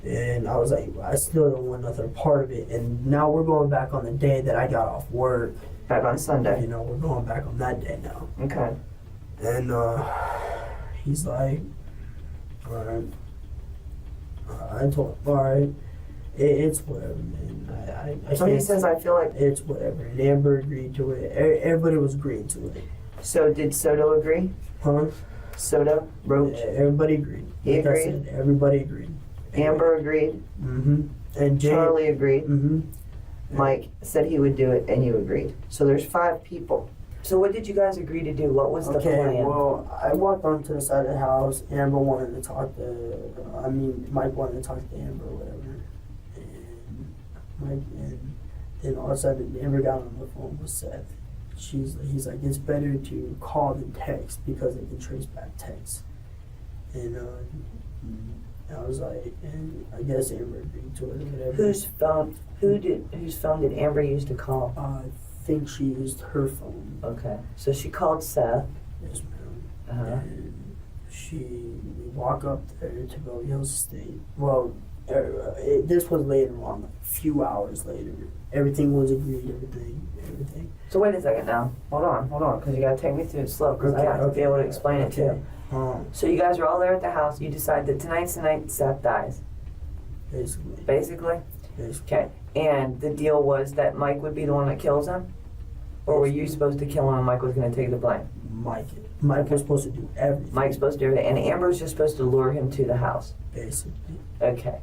And I was like, I still don't want nothing a part of it. And now we're going back on the day that I got off work. Back on Sunday. You know, we're going back on that day now. Okay. And he's like, all right. I told him, all right, it's whatever, man. I So he can't- says, I feel like. it's whatever. And Amber agreed to it. Everybody was agreeing to it. So did Soto agree? Huh? Soto? Roach? Everybody agreed. He Like I agreed? said, everybody agreed. Amber agreed. Mm-hmm. And Jay, Charlie agreed. Mm-hmm. Mike said he would do it, and you agreed. So there's 5 people. So what did you guys agree to do? What was the Okay, plan? well, I walked onto the side of the house. Amber wanted to talk to, Mike wanted to talk to Amber or whatever. And Mike, and then all of a sudden, Amber got on the phone with Seth. He's like, it's better to call than text because they can trace back text. And I was like, and I guess Amber agreed to it or whatever. Whose phone did Amber use to call? I think she used her phone. Okay. So she called Seth. Yes, ma'am. Uh-huh. And we walk up there to Bowie Hills Estate. Well, this was later on, like a few hours later. Everything was agreed, everything. So wait a second now. Hold on, because you gotta take me through it slow, because I have to be able to explain it too. So you guys are all there at the house. You decide that tonight's the night Seth dies. Basically. Basically? Okay. And the deal was that Mike would be the one that kills him? Or were you supposed to kill him and Mike was going to take the blame? Mike was supposed to do everything. Mike's supposed to do everything. And Amber's just supposed to lure him to the house? Basically. Okay.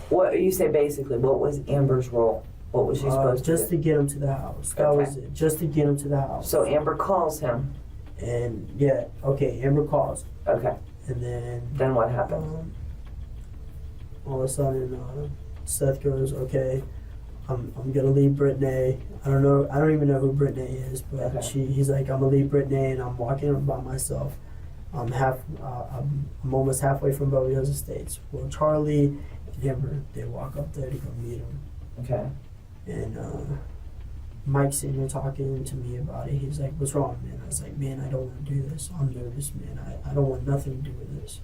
What you say basically, what was Amber's role? What was she supposed just to do? to get him to the house. That was it. Just to get him to the house. So Amber calls him. And yeah, okay, Amber calls. Okay. And then... Then what happens? All of a sudden, Seth goes, okay, I'm gonna leave Brittany. I don't even know who Brittany is, but he's like, I'm gonna leave Brittany and I'm walking by myself. I'm almost halfway from Bowie Hills Estates. Well, Charlie and Amber, they walk up there to go meet him. Okay. And Mike's sitting here talking to me about it. He's like, what's wrong, man? I was like, man, I don't want to do this. I'm nervous, man. I don't want nothing to do with this.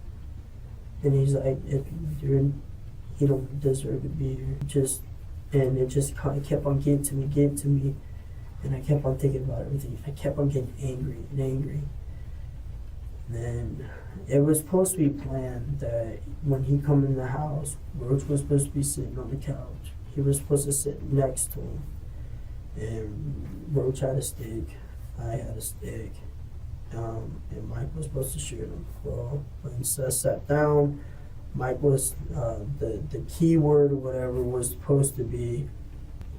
And he's like, you don't deserve to be here. And it just kind of kept on getting to me. And I kept on thinking about everything. I kept on getting angry. And then it was supposed to be planned that when he come in the house, Roach was supposed to be sitting on the couch. He was supposed to sit next to him. And Roach had a stick. I had a stick. And Mike was supposed to shoot him. Well, when Seth sat down, Mike was, the key word or whatever was supposed to be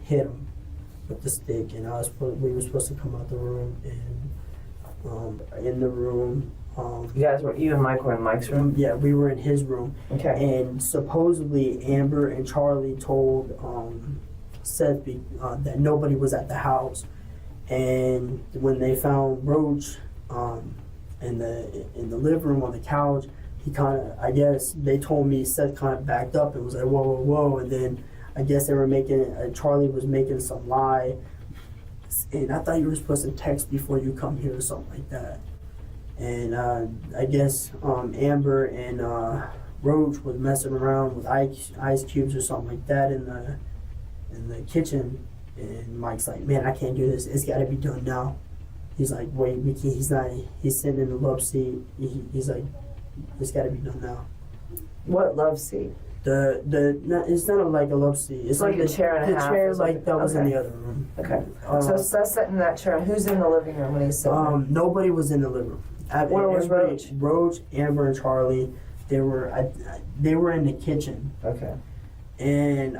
hit him with the stick. And we were supposed to come out the room. And in the room, you and Mike were in Mike's room? Yeah, we were in his room. Okay. And supposedly Amber and Charlie told Seth that nobody was at the house. And when they found Roach in the living room on the couch, he kind of, I guess they told me Seth kind of backed up and was like, whoa, whoa, whoa. And then I guess they were Charlie was making some lie. And I thought you were supposed to text before you come here or something like that. And I guess Amber and Roach was messing around with ice cubes or something like that in the kitchen. And Mike's like, man, I can't do this. It's got to be done now. He's like, wait, he's sitting in the love seat. He's like, it's got to be done now. What love seat? It's not like a love seat. It's like a chair and a half. The chair like that was in the other room. Okay. So Seth's sitting in that chair. Who's in the living room when he's sitting there? Nobody was in the living room. Where was Roach? Roach, Amber, and Charlie. They were in the kitchen. Okay. And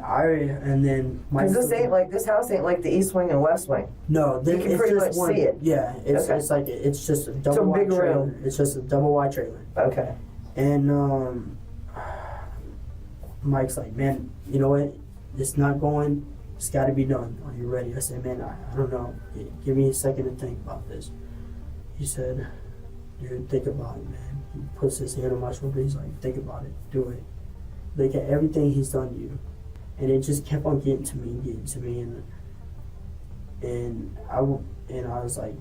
then my. Because this house ain't like the East Wing and West Wing. No, you can pretty much see it. Yeah, it's just a double wide trailer. Room. It's just a double wide trailer. Okay. And Mike's like, man, you know what? It's not going. It's got to be done. Are you ready? I said, man, I don't know. Give me a second to think about this. He said, dude, think about it, man. He puts his hand on my shoulder. He's like, think about it. Do it. Look at everything he's done to you. And it just kept on getting to me. And I was like,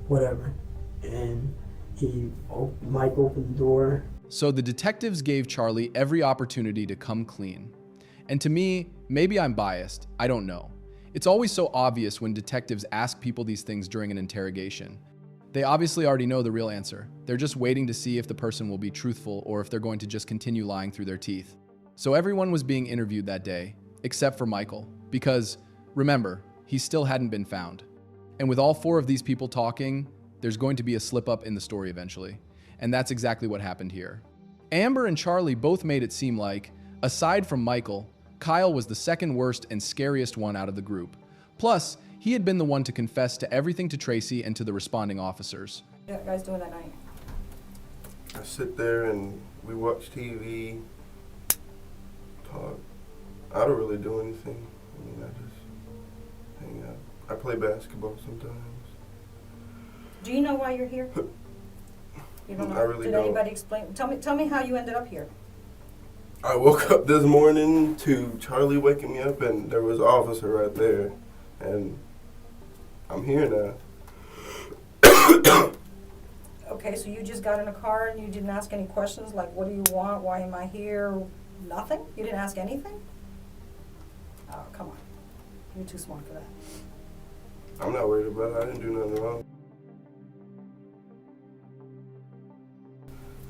whatever. And Mike opened the door. So the detectives gave Charlie every opportunity to come clean. And to me, maybe I'm biased, I don't know. It's always so obvious when detectives ask people these things during an interrogation. They obviously already know the real answer. They're just waiting to see if the person will be truthful or if they're going to just continue lying through their teeth. So everyone was being interviewed that day, except for Michael, because remember, he still hadn't been found. And with all 4 of these people talking, there's going to be a slip up in the story eventually. And that's exactly what happened here. Amber and Charlie both made it seem like, aside from Michael, Kyle was the second worst and scariest one out of the group. Plus, he had been the one to confess to everything to Tracy and to the responding officers. What are you guys doing that night? I sit there and we watch TV, talk. I don't really do anything. I mean, I just hang out. I play basketball sometimes. Do you know why you're here? You don't know? I really Did don't. anybody explain? Tell me how you ended up here. I woke up this morning to Charlie waking me up, and there was an officer right there, and I'm here now. Okay, so you just got in a car and you didn't ask any questions like, what do you want? Why am I here? Nothing? You didn't ask anything? Oh, come on. You're too smart for that. I'm not worried about it. I didn't do nothing wrong.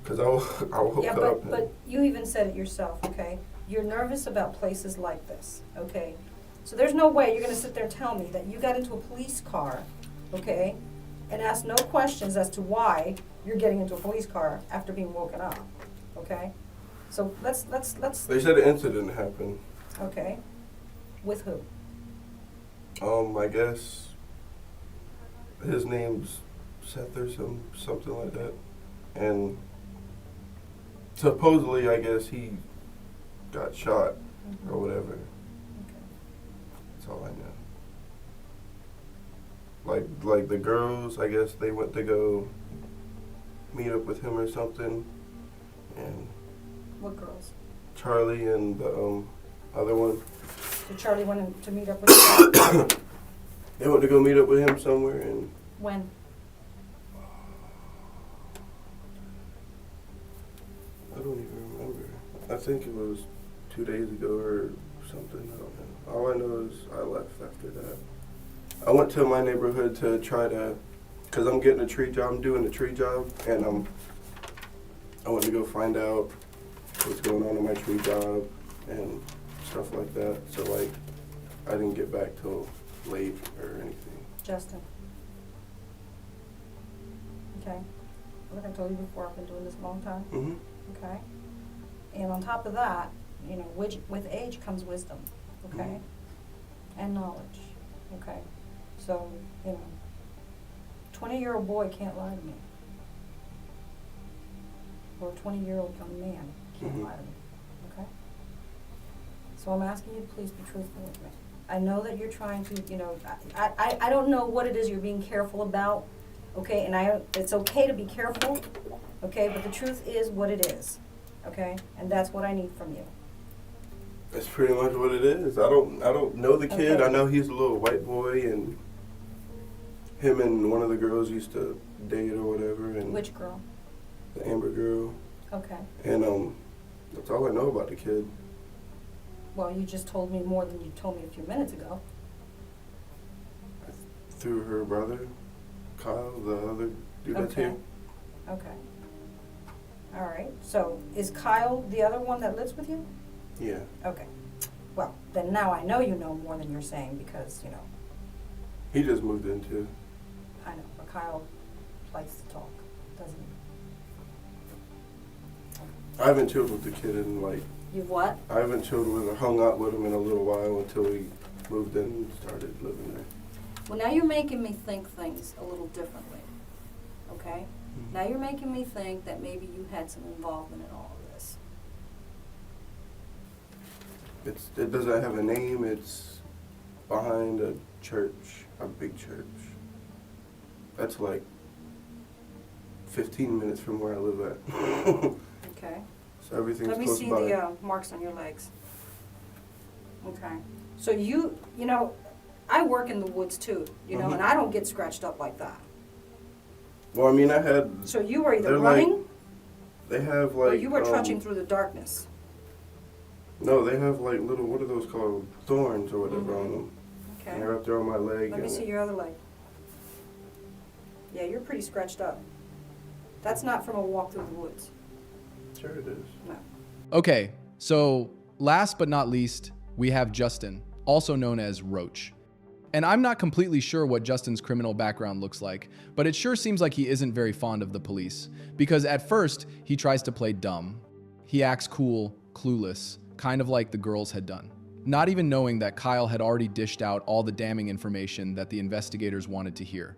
Because I woke Yeah, up. but you even said it yourself, okay? You're nervous about places like this, okay? So there's no way you're going to sit there and tell me that you got into a police car, okay, and ask no questions as to why you're getting into a police car after being woken up, okay? So let's. They said an incident happened. Okay. With who? I guess his name's Seth or something like that, and supposedly, I guess he got shot or whatever. Okay. That's all I know. Like the girls, I guess they went to go meet up with him or something, and What girls? Charlie and the other one. So Charlie went in to meet up with you? They went to go meet up with him somewhere, and When? I don't even remember. I think it was 2 days ago or something. I don't know. All I know is I left after that. I went to my neighborhood to try to, cause I'm getting a tree job. I'm doing a tree job, and I went to go find out what's going on in my tree job and stuff like that. So like, I didn't get back till late or anything. Justin. Okay. Like I told you before, I've been doing this a long time. Mm-hmm. Okay. And on top of that, you know, with age comes wisdom. Okay. And knowledge. Okay. So, you know, 20-year-old boy can't lie to me. Or a 20-year-old young man can't lie to me. Okay? So I'm asking you to please be truthful with me. I know that you're trying to, you know, I don't know what it is you're being careful about, okay? And it's okay to be careful, okay? But the truth is what it is, okay? And that's what I need from you. That's pretty much what it is. I don't know the kid. Okay. I know he's a little white boy, and him and one of the girls used to date or whatever. And Which girl? the Amber girl. Okay. And that's all I know about the kid. Well, you just told me more than you told me a few minutes ago. Through her brother, Kyle, the other dude that's Okay. here. Okay. All right. So is Kyle the other one that lives with you? Yeah. Okay. Well, then now I know you know more than you're saying because, you know, He just moved in too. I know, but Kyle likes to talk, doesn't he? I haven't chilled with the kid in like, You what? I haven't chilled with or hung out with him in a little while until we moved in and started living there. Well, now you're making me think things a little differently, okay? Now you're making me think that maybe you had some involvement in all of this. It doesn't have a name. It's behind a church, a big church. That's like 15 minutes from where I live at. Okay. So everything's Let me close see by. the marks on your legs. Okay. So you know, I work in the woods too, you know, and I don't get scratched up like that. Well, I mean, I had. So you were either They're running They have or like. you were trudging through the darkness. No, they have like little. What are those called? Thorns or whatever on them. Okay. And they're up there on my leg. Let me and- see your other leg. Yeah, you're pretty scratched up. That's not from a walk through the woods. Sure it is. No. Okay, so last but not least, we have Justin, also known as Roach. And I'm not completely sure what Justin's criminal background looks like, but it sure seems like he isn't very fond of the police, because at first, he tries to play dumb. He acts cool, clueless, kind of like the girls had done, not even knowing that Kyle had already dished out all the damning information that the investigators wanted to hear.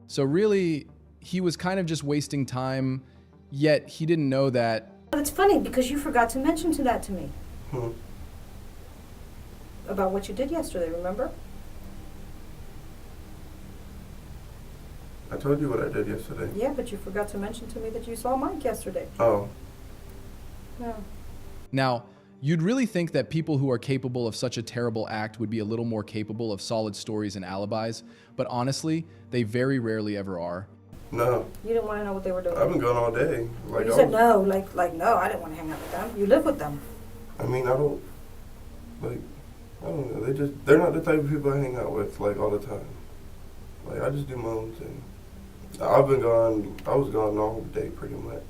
So really, he was kind of just wasting time, yet he didn't know that. But it's funny because you forgot to mention that to me. About what you did yesterday, remember? I told you what I did yesterday. Yeah, but you forgot to mention to me that you saw Mike yesterday. Oh. No. Now, you'd really think that people who are capable of such a terrible act would be a little more capable of solid stories and alibis, but honestly, they very rarely ever are. No. You didn't want to know what they were doing. I've been gone all day. Like You said no, like no, I didn't want to hang out with them. You live with them. I mean, I don't know. They're not the type of people I hang out with, like, all the time. Like, I just do my own thing. I was gone all day pretty much.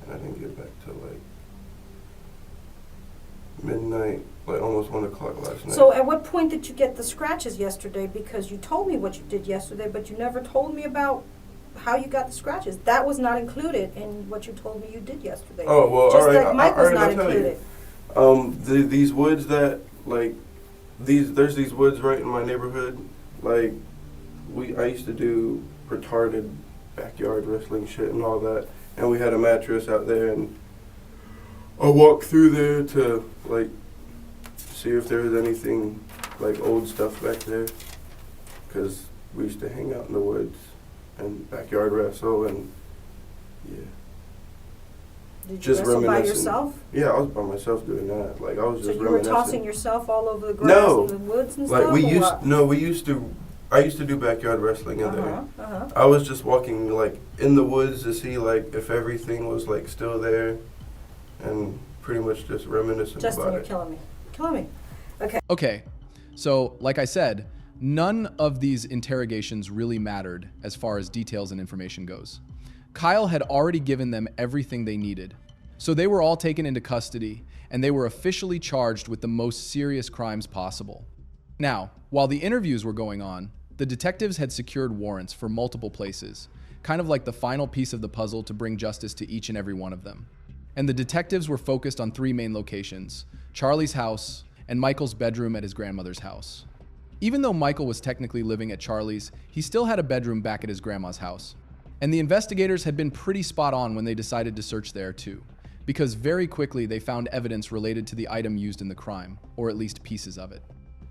And I didn't get back till, like, midnight, like almost 1 o'clock last night. So at what point did you get the scratches yesterday? Because you told me what you did yesterday, but you never told me about how you got the scratches. That was not included in what you told me you did yesterday. Oh, well, Just all right. like Mike was not I'll tell you. included. These woods that, like, there's these woods right in my neighborhood. Like, I used to do retarded backyard wrestling shit and all that. And we had a mattress out there, and I walked through there to, like, see if there was anything, like, old stuff back there. Because we used to hang out in the woods and backyard wrestle, and, yeah. Did you Just wrestle by reminiscing. yourself? Yeah, I was by myself doing that. Like, I was So just you were reminiscing. tossing yourself all over the grass No. and the woods and Like, stuff? I used to do backyard wrestling in there. Uh-huh. I was just walking, like, in the woods to see, like, if everything was, like, still there, and pretty much just reminiscing Justin, about you're it. killing me. Killing me. Okay, so like I said, none of these interrogations really mattered as far as details and information goes. Kyle had already given them everything they needed. So they were all taken into custody, and they were officially charged with the most serious crimes possible. Now, while the interviews were going on, the detectives had secured warrants for multiple places, kind of like the final piece of the puzzle to bring justice to each and every one of them. And the detectives were focused on 3 main locations: Charlie's house and Michael's bedroom at his grandmother's house. Even though Michael was technically living at Charlie's, he still had a bedroom back at his grandma's house. And the investigators had been pretty spot on when they decided to search there too, because very quickly they found evidence related to the item used in the crime, or at least pieces of it.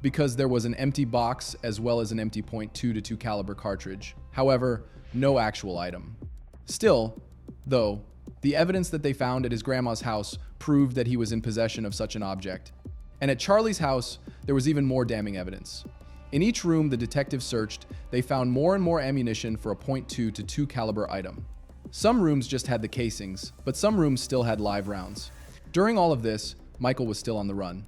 Because there was an empty box as well as an empty .22 caliber cartridge. However, no actual item. Still, though, the evidence that they found at his grandma's house proved that he was in possession of such an object. And at Charlie's house, there was even more damning evidence. In each room the detectives searched, they found more and more ammunition for a .22 caliber item. Some rooms just had the casings, but some rooms still had live rounds. During all of this, Michael was still on the run.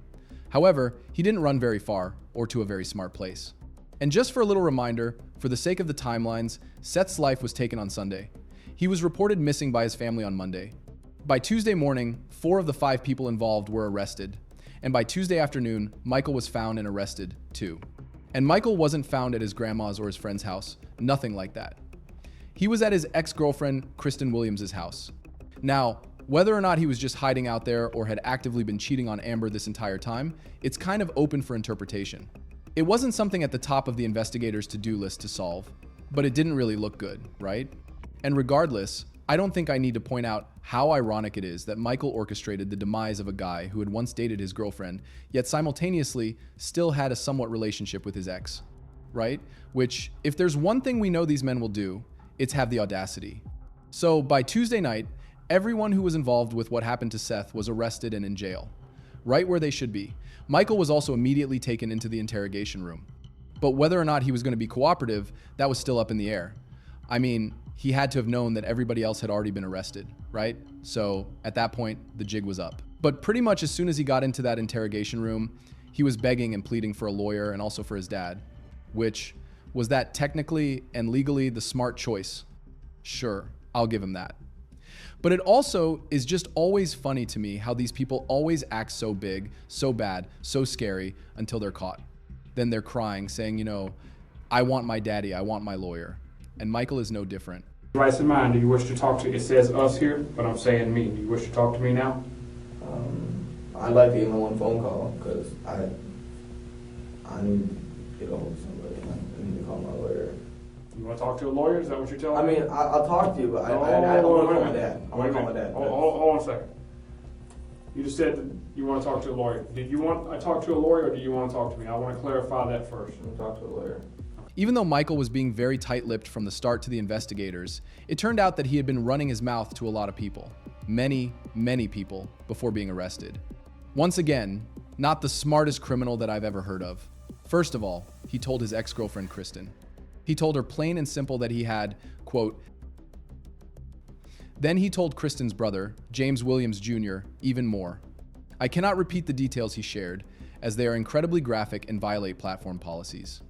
However, he didn't run very far, or to a very smart place. And just for a little reminder, for the sake of the timelines, Seth's life was taken on Sunday. He was reported missing by his family on Monday. By Tuesday morning, 4 of the 5 people involved were arrested. And by Tuesday afternoon, Michael was found and arrested, too. And Michael wasn't found at his grandma's or his friend's house, nothing like that. He was at his ex-girlfriend, Kristen Williams' house. Now, whether or not he was just hiding out there or had actively been cheating on Amber this entire time, it's kind of open for interpretation. It wasn't something at the top of the investigators' to-do list to solve, but it didn't really look good, right? And regardless, I don't think I need to point out how ironic it is that Michael orchestrated the demise of a guy who had once dated his girlfriend, yet simultaneously still had a somewhat relationship with his ex, right? Which, if there's one thing we know these men will do, it's have the audacity. So by Tuesday night, everyone who was involved with what happened to Seth was arrested and in jail, right where they should be. Michael was also immediately taken into the interrogation room. But whether or not he was going to be cooperative, that was still up in the air. I mean, he had to have known that everybody else had already been arrested, right? So at that point, the jig was up. But pretty much as soon as he got into that interrogation room, he was begging and pleading for a lawyer and also for his dad, which was that technically and legally the smart choice. Sure, I'll give him that. But it also is just always funny to me how these people always act so big, so bad, so scary until they're caught. Then they're crying, saying, you know, I want my daddy, I want my lawyer. And Michael is no different. Rights in mind, do you wish to talk to, it says us here, but I'm saying me. Do you wish to talk to me now? I'd like to get my one phone call because I need to get a hold of somebody. I need to call my lawyer. You want to talk to a lawyer? Is that what you're telling me? I mean, I'll talk to you, but I don't want to call my dad. I want to call my dad. Hold on a second. You just said that you want to talk to a lawyer. Did you want I talk to a lawyer, or do you want to talk to me? I want to clarify that first. I'm going to talk to a lawyer. Even though Michael was being very tight-lipped from the start to the investigators, it turned out that he had been running his mouth to a lot of people. Many, many people before being arrested. Once again, not the smartest criminal that I've ever heard of. First of all, he told his ex-girlfriend, Kristen. He told her plain and simple that he had, quote, then he told Kristen's brother, James Williams Jr., even more. I cannot repeat the details he shared, as they are incredibly graphic and violate platform policies.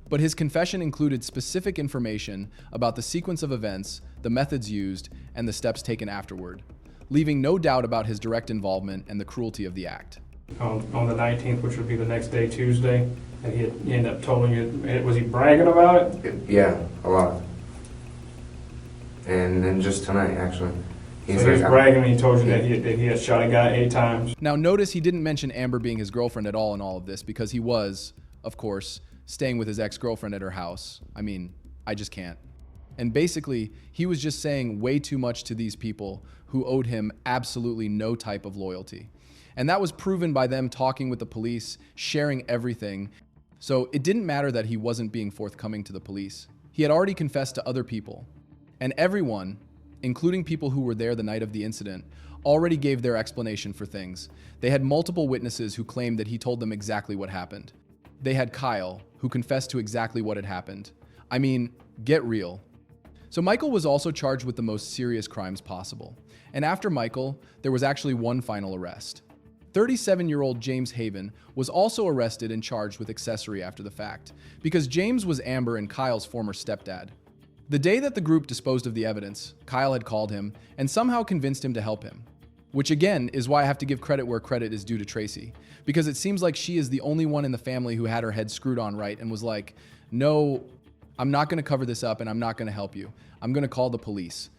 But his confession included specific information about the sequence of events, the methods used, and the steps taken afterward, leaving no doubt about his direct involvement and the cruelty of the act. On the 19th, which would be the next day, Tuesday, and he ended up telling you, was he bragging about it? Yeah, a lot. And then just tonight, actually. So he was bragging and he told you that he had shot a guy 8 times. Now notice he didn't mention Amber being his girlfriend at all in all of this because he was, of course, staying with his ex-girlfriend at her house. I mean, I just can't. And basically, he was just saying way too much to these people who owed him absolutely no type of loyalty. And that was proven by them talking with the police, sharing everything. So it didn't matter that he wasn't being forthcoming to the police. He had already confessed to other people. And everyone, including people who were there the night of the incident, already gave their explanation for things. They had multiple witnesses who claimed that he told them exactly what happened. They had Kyle, who confessed to exactly what had happened. I mean, get real. So Michael was also charged with the most serious crimes possible. And after Michael, there was actually one final arrest. 37-year-old James Haven was also arrested and charged with accessory after the fact, because James was Amber and Kyle's former stepdad. The day that the group disposed of the evidence, Kyle had called him and somehow convinced him to help him. Which again is why I have to give credit where credit is due to Tracy, because it seems like she is the only one in the family who had her head screwed on right and was like, no, I'm not going to cover this up and I'm not going to help you. I'm going to call the police.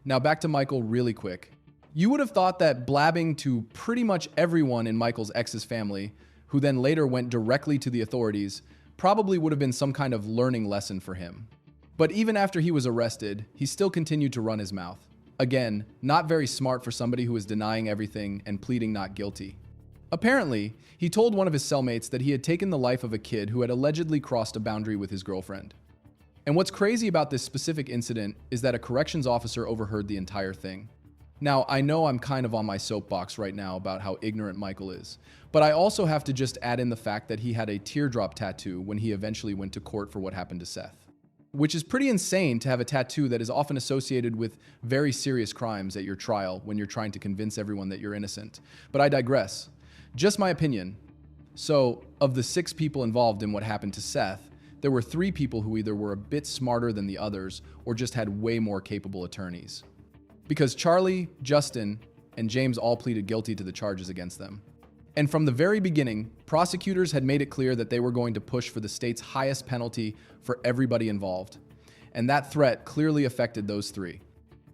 Now back to Michael really quick. You would have thought that blabbing to pretty much everyone in Michael's ex's family, who then later went directly to the authorities, probably would have been some kind of learning lesson for him. But even after he was arrested, he still continued to run his mouth. Again, not very smart for somebody who was denying everything and pleading not guilty. Apparently, he told one of his cellmates that he had taken the life of a kid who had allegedly crossed a boundary with his girlfriend. And what's crazy about this specific incident is that a corrections officer overheard the entire thing. Now, I know I'm kind of on my soapbox right now about how ignorant Michael is, but I also have to just add in the fact that he had a teardrop tattoo when he eventually went to court for what happened to Seth. Which is pretty insane to have a tattoo that is often associated with very serious crimes at your trial when you're trying to convince everyone that you're innocent. But I digress. Just my opinion. So, of the 6 people involved in what happened to Seth, there were 3 people who either were a bit smarter than the others or just had way more capable attorneys. Because Charlie, Justin, and James all pleaded guilty to the charges against them. And from the very beginning, prosecutors had made it clear that they were going to push for the state's highest penalty for everybody involved. And that threat clearly affected those 3.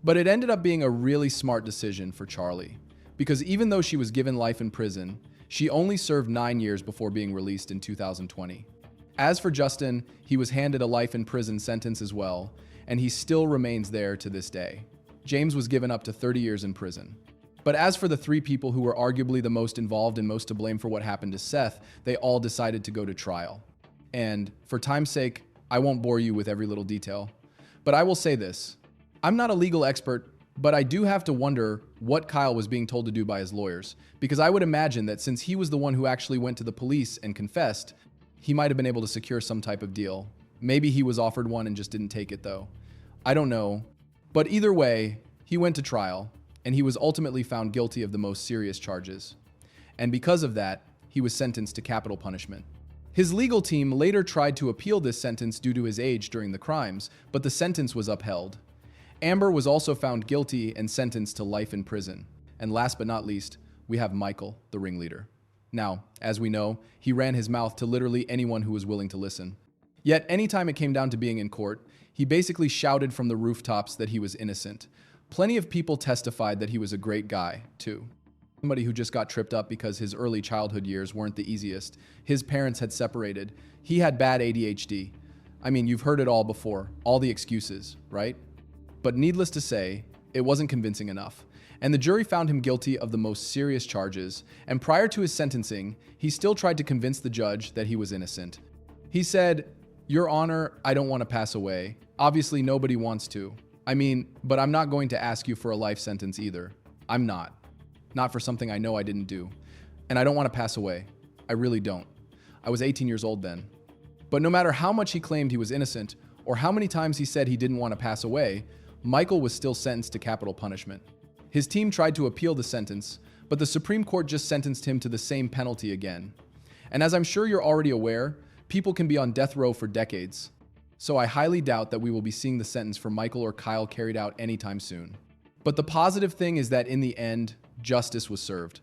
But it ended up being a really smart decision for Charlie, because even though she was given life in prison, she only served 9 years before being released in 2020. As for Justin, he was handed a life in prison sentence as well, and he still remains there to this day. James was given up to 30 years in prison. But as for the 3 people who were arguably the most involved and most to blame for what happened to Seth, they all decided to go to trial. And for time's sake, I won't bore you with every little detail. But I will say this. I'm not a legal expert, but I do have to wonder what Kyle was being told to do by his lawyers. Because I would imagine that since he was the one who actually went to the police and confessed, he might have been able to secure some type of deal. Maybe he was offered one and just didn't take it though. I don't know. But either way, he went to trial, and he was ultimately found guilty of the most serious charges. And because of that, he was sentenced to capital punishment. His legal team later tried to appeal this sentence due to his age during the crimes, but the sentence was upheld. Amber was also found guilty and sentenced to life in prison. And last but not least, we have Michael, the ringleader. Now, as we know, he ran his mouth to literally anyone who was willing to listen. Yet, anytime it came down to being in court, he basically shouted from the rooftops that he was innocent. Plenty of people testified that he was a great guy, too. Somebody who just got tripped up because his early childhood years weren't the easiest. His parents had separated. He had bad ADHD. I mean, you've heard it all before, all the excuses, right? But needless to say, it wasn't convincing enough. And the jury found him guilty of the most serious charges, and prior to his sentencing, he still tried to convince the judge that he was innocent. He said, "Your Honor, I don't want to pass away. Obviously, nobody wants to. I mean, but I'm not going to ask you for a life sentence either. I'm not. Not for something I know I didn't do. And I don't want to pass away. I really don't. I was 18 years old then." But no matter how much he claimed he was innocent, or how many times he said he didn't want to pass away, Michael was still sentenced to capital punishment. His team tried to appeal the sentence, but the Supreme Court just sentenced him to the same penalty again. And as I'm sure you're already aware, people can be on death row for decades. So I highly doubt that we will be seeing the sentence for Michael or Kyle carried out anytime soon. But the positive thing is that in the end, justice was served.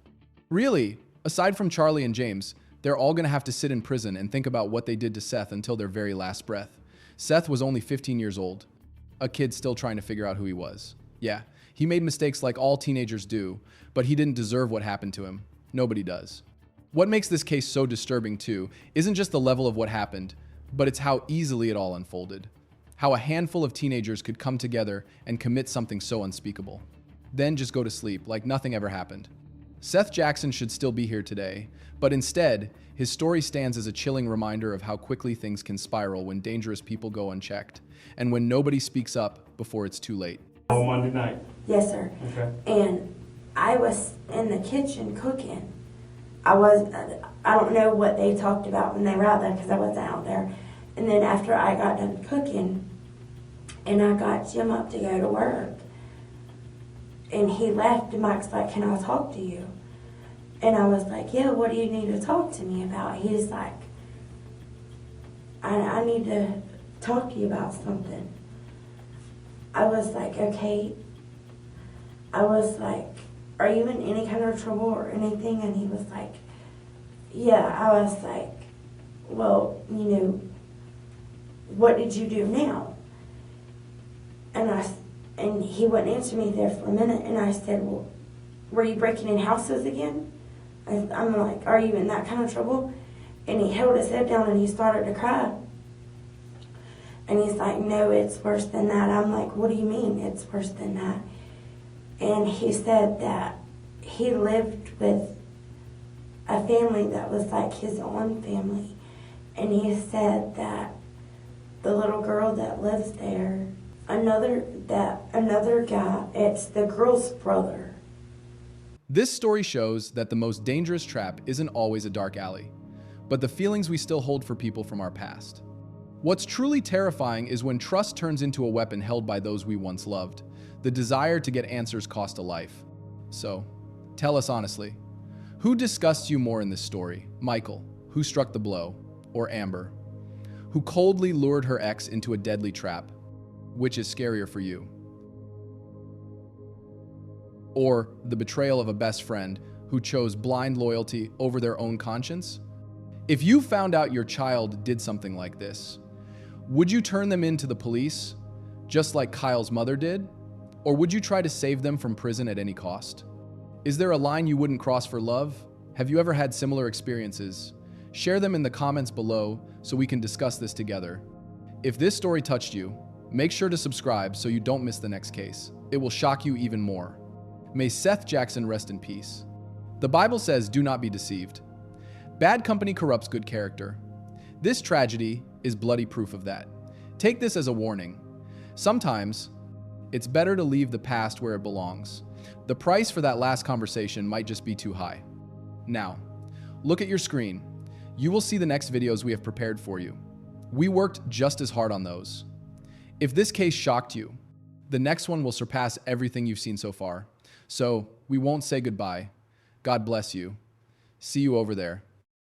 Really, aside from Charlie and James, they're all going to have to sit in prison and think about what they did to Seth until their very last breath. Seth was only 15 years old, a kid still trying to figure out who he was. Yeah, he made mistakes like all teenagers do, but he didn't deserve what happened to him. Nobody does. What makes this case so disturbing too isn't just the level of what happened, but it's how easily it all unfolded. How a handful of teenagers could come together and commit something so unspeakable. Then just go to sleep like nothing ever happened. Seth Jackson should still be here today, but instead, his story stands as a chilling reminder of how quickly things can spiral when dangerous people go unchecked, and when nobody speaks up before it's too late. On Monday night? Yes, sir. Okay. And I was in the kitchen cooking. I don't know what they talked about when they were out there because I wasn't out there. And then after I got done cooking, and I got Jim up to go to work, and he left, and Mike's like, "Can I talk to you?" And I was like, "Yeah, what do you need to talk to me about?" He's like, I need to talk to you about something. I was like, "Okay." I was like, "Are you in any kind of trouble or anything?" And he was like, "Yeah." I was like, "Well, what did you do now?" And he wouldn't answer me there for a minute, and I said, "Well, were you breaking in houses again?" I'm like, "Are you in that kind of trouble?" And he held his head down and he started to cry. And he's like, "No, it's worse than that." I'm like, "What do you mean it's worse than that?" And he said that he lived with a family that was like his own family. And he said that the little girl that lives there, another guy, it's the girl's brother. This story shows that the most dangerous trap isn't always a dark alley, but the feelings we still hold for people from our past. What's truly terrifying is when trust turns into a weapon held by those we once loved. The desire to get answers cost a life. So, tell us honestly, who disgusts you more in this story? Michael, who struck the blow, or Amber, who coldly lured her ex into a deadly trap? Which is scarier for you? Or the betrayal of a best friend who chose blind loyalty over their own conscience? If you found out your child did something like this, would you turn them in to the police, just like Kyle's mother did? Or would you try to save them from prison at any cost? Is there a line you wouldn't cross for love? Have you ever had similar experiences? Share them in the comments below so we can discuss this together. If this story touched you, make sure to subscribe so you don't miss the next case. It will shock you even more. May Seth Jackson rest in peace. The Bible says, "Do not be deceived. Bad company corrupts good character." This tragedy is bloody proof of that. Take this as a warning. Sometimes, it's better to leave the past where it belongs. The price for that last conversation might just be too high. Now, look at your screen. You will see the next videos we have prepared for you. We worked just as hard on those. If this case shocked you, The next one will surpass everything you've seen so far. So we won't say goodbye. God bless you. See you over there.